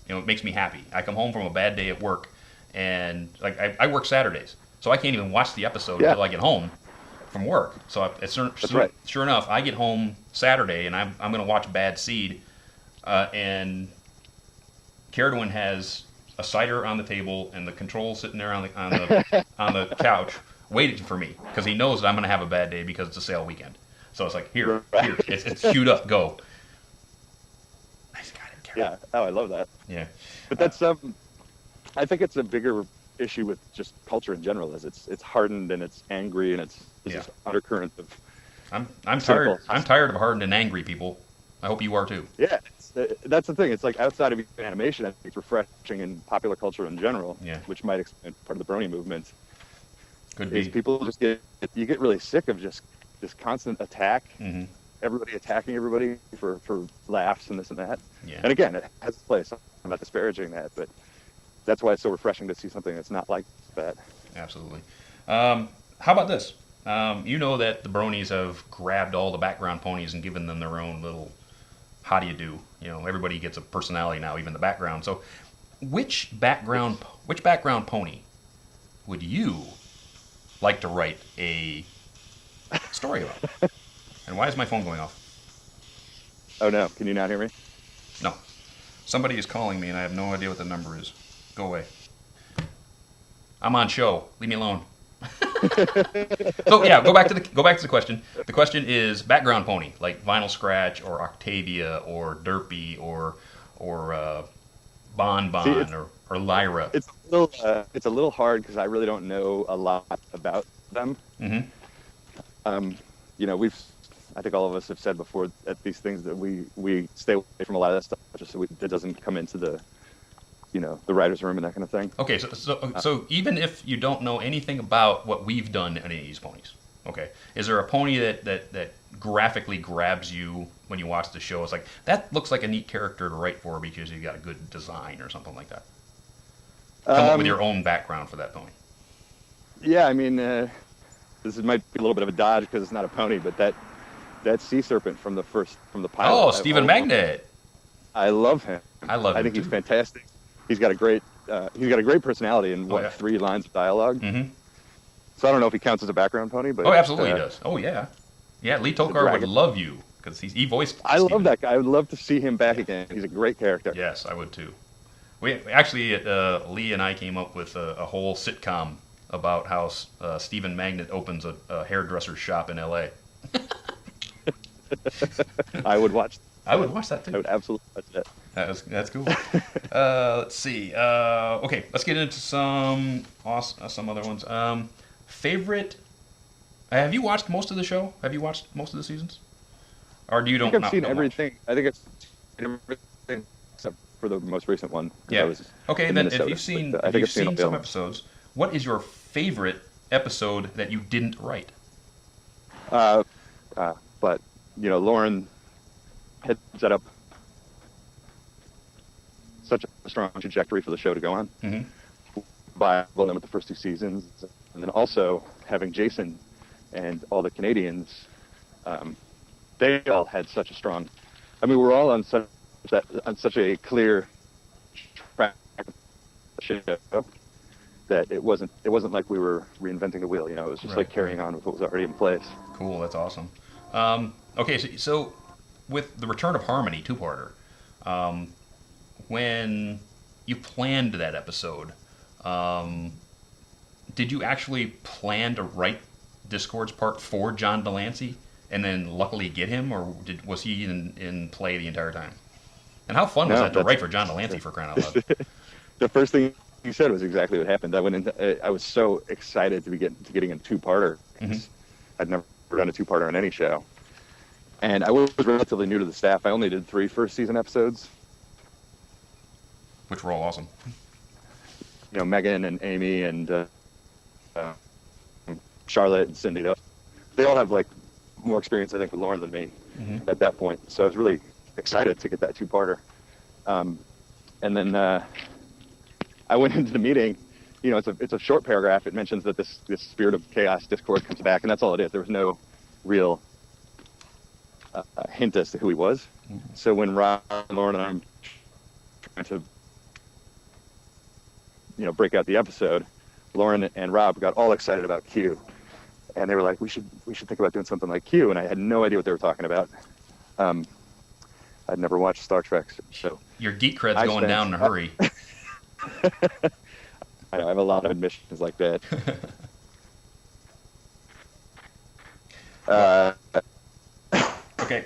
It makes me happy. I come home from a bad day at work, and like I work Saturdays, so I can't even watch the episode until I get home from work. So sure enough, I get home Saturday, and I'm gonna watch Bad Seed, and Caradwin has a cider on the table and the controls sitting there on the couch waiting for me because he knows that I'm going to have a bad day because it's a sale weekend. So it's like, here, it's queued up, go. Yeah. Oh, I love that. Yeah. But that's I think it's a bigger issue with just culture in general. Is it's hardened and it's angry and it's this undercurrent of. I'm tired. I'm tired of hardened and angry people. I hope you are too. Yeah, that's the thing. It's like outside of animation, I think it's refreshing in popular culture in general, which might explain part of the Brony movement. Could be. People just get really sick of just this constant attack. Mm-hmm. Everybody attacking everybody for laughs and this and that. Yeah. And again, it has a place. I'm not disparaging that, but that's why it's so refreshing to see something that's not like that. Absolutely. How about this? You know that the Bronies have grabbed all the background ponies and given them their own little how do you do. You know, everybody gets a personality now, even the background. So which background pony would you like to write a story about? And why is my phone going off? Oh no, can you not hear me? No. Somebody is calling me and I have no idea what the number is. Go away. I'm on show. Leave me alone. So yeah, go back to the question. The question is background pony, like Vinyl Scratch or Octavia or Derpy or Bon or Lyra. It's a little hard because I really don't know a lot about them. Mm-hmm. You know, I think all of us have said before at these things that we stay away from a lot of that stuff just so it doesn't come into the writer's room and that kind of thing. Okay, so even if you don't know anything about what we've done to any of these ponies, okay, is there a pony that graphically grabs you when you watch the show? It's like, that looks like a neat character to write for because you've got a good design or something like that. Come up with your own background for that pony. Yeah, I mean, this might be a little bit of a dodge because it's not a pony, but that sea serpent from the pilot. Oh, Stephen Magnet. I love him. I think he's fantastic. He's got a great personality and 3 lines of dialogue. Mm-hmm. So I don't know if he counts as a background pony, but absolutely he does. Oh yeah, Lee Tokar would love you because he voiced. I love that guy. I would love to see him back again. He's a great character. Yes, I would too. We actually Lee and I came up with a whole sitcom about how Stephen Magnet opens a hairdresser's shop in L.A. I would watch. I would watch that too. I would absolutely watch that. That's cool. Let's see. Okay, let's get into some other ones. Favorite. Have you watched most of the show? Have you watched most of the seasons? Or do you don't? I've seen everything. I think I've seen everything except for the most recent one. Yeah. Okay, then if you've seen some episodes, what is your favorite episode that you didn't write? But Lauren had set up such a strong trajectory for the show to go on by them with the first 2 seasons, and then also having Jason and all the Canadians. They all had such a strong. I mean, we're all on such a clear track show that it wasn't like we were reinventing the wheel. It was just like carrying on with what was already in place. Cool, that's awesome. Okay, so with the return of Harmony 2-parter, when you planned that episode, did you actually plan to write Discord's part for John Delancey and then luckily get him, or was he in play the entire time? And how fun was that to write for John Delancey, for crying out loud? The first thing you said was exactly what happened. I was so excited to be getting a 2-parter. Mm-hmm. I'd never done a 2-parter on any show. And I was relatively new to the staff. I only did 3 first season episodes. Which were all awesome. Megan and Amy and Charlotte and Cindy. They all have more experience, I think, with Lauren than me at that point. So I was really excited to get that 2-parter. And then I went into the meeting. It's a short paragraph. It mentions that this spirit of chaos, Discord, comes back, and that's all it is. There was no real hint as to who he was. Mm-hmm. So when Rob, Lauren, and I'm trying to break out the episode, Lauren and Rob got all excited about Q, and they were like, we should think about doing something like Q, and I had no idea what they were talking about. I'd never watched Star Trek, so your geek cred's going down in a hurry. I know, I have a lot of admissions like that.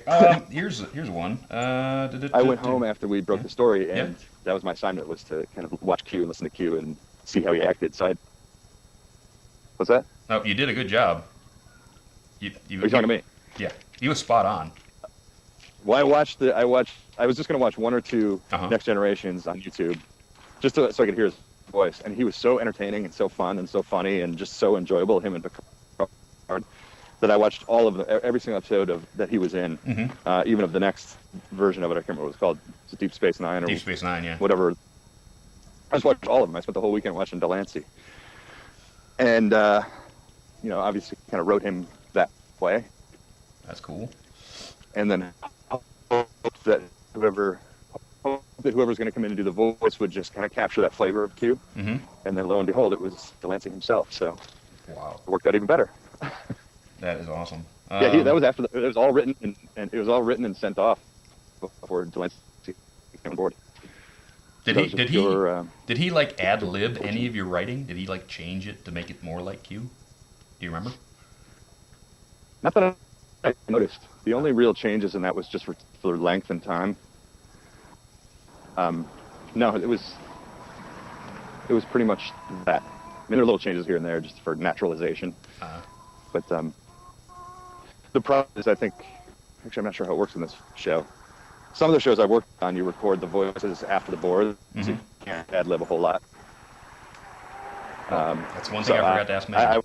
Okay. Here's one. I went home after we broke the story, and that was my assignment, was to kind of watch Q and listen to Q and see how he acted. So what's that? No, you did a good job. You Are you talking to me? Yeah, he was spot on. Well, I was just going to watch one or two Next Generations on YouTube, just so I could hear his voice. And he was so entertaining and so fun and so funny and just so enjoyable, him and Picard, that I watched all of them, every single episode that he was in, even of the next version of it. I can't remember what it was called. It's Deep Space Nine or Deep Space Nine, yeah. Whatever. I just watched all of them. I spent the whole weekend watching Delancey. And, obviously kind of wrote him that way. That's cool. And then hoped that whoever's going to come in and do the voice would just kind of capture that flavor of Q. And then lo and behold, it was Delancey himself. So wow, it worked out even better. That is awesome. Yeah, that was after it was all written and it was all written and sent off before Delancey came on board. Did he like ad lib any of your writing? Did he like change it to make it more like Q? Do you remember? Not that I noticed. The only real changes in that was just for length and time. No, it was pretty much that. I mean, there are little changes here and there just for naturalization. But the problem is, I think, actually, I'm not sure how it works in this show. Some of the shows I worked on, you record the voices after the board, so you can't ad lib a whole lot. That's one thing I forgot to ask Meghan.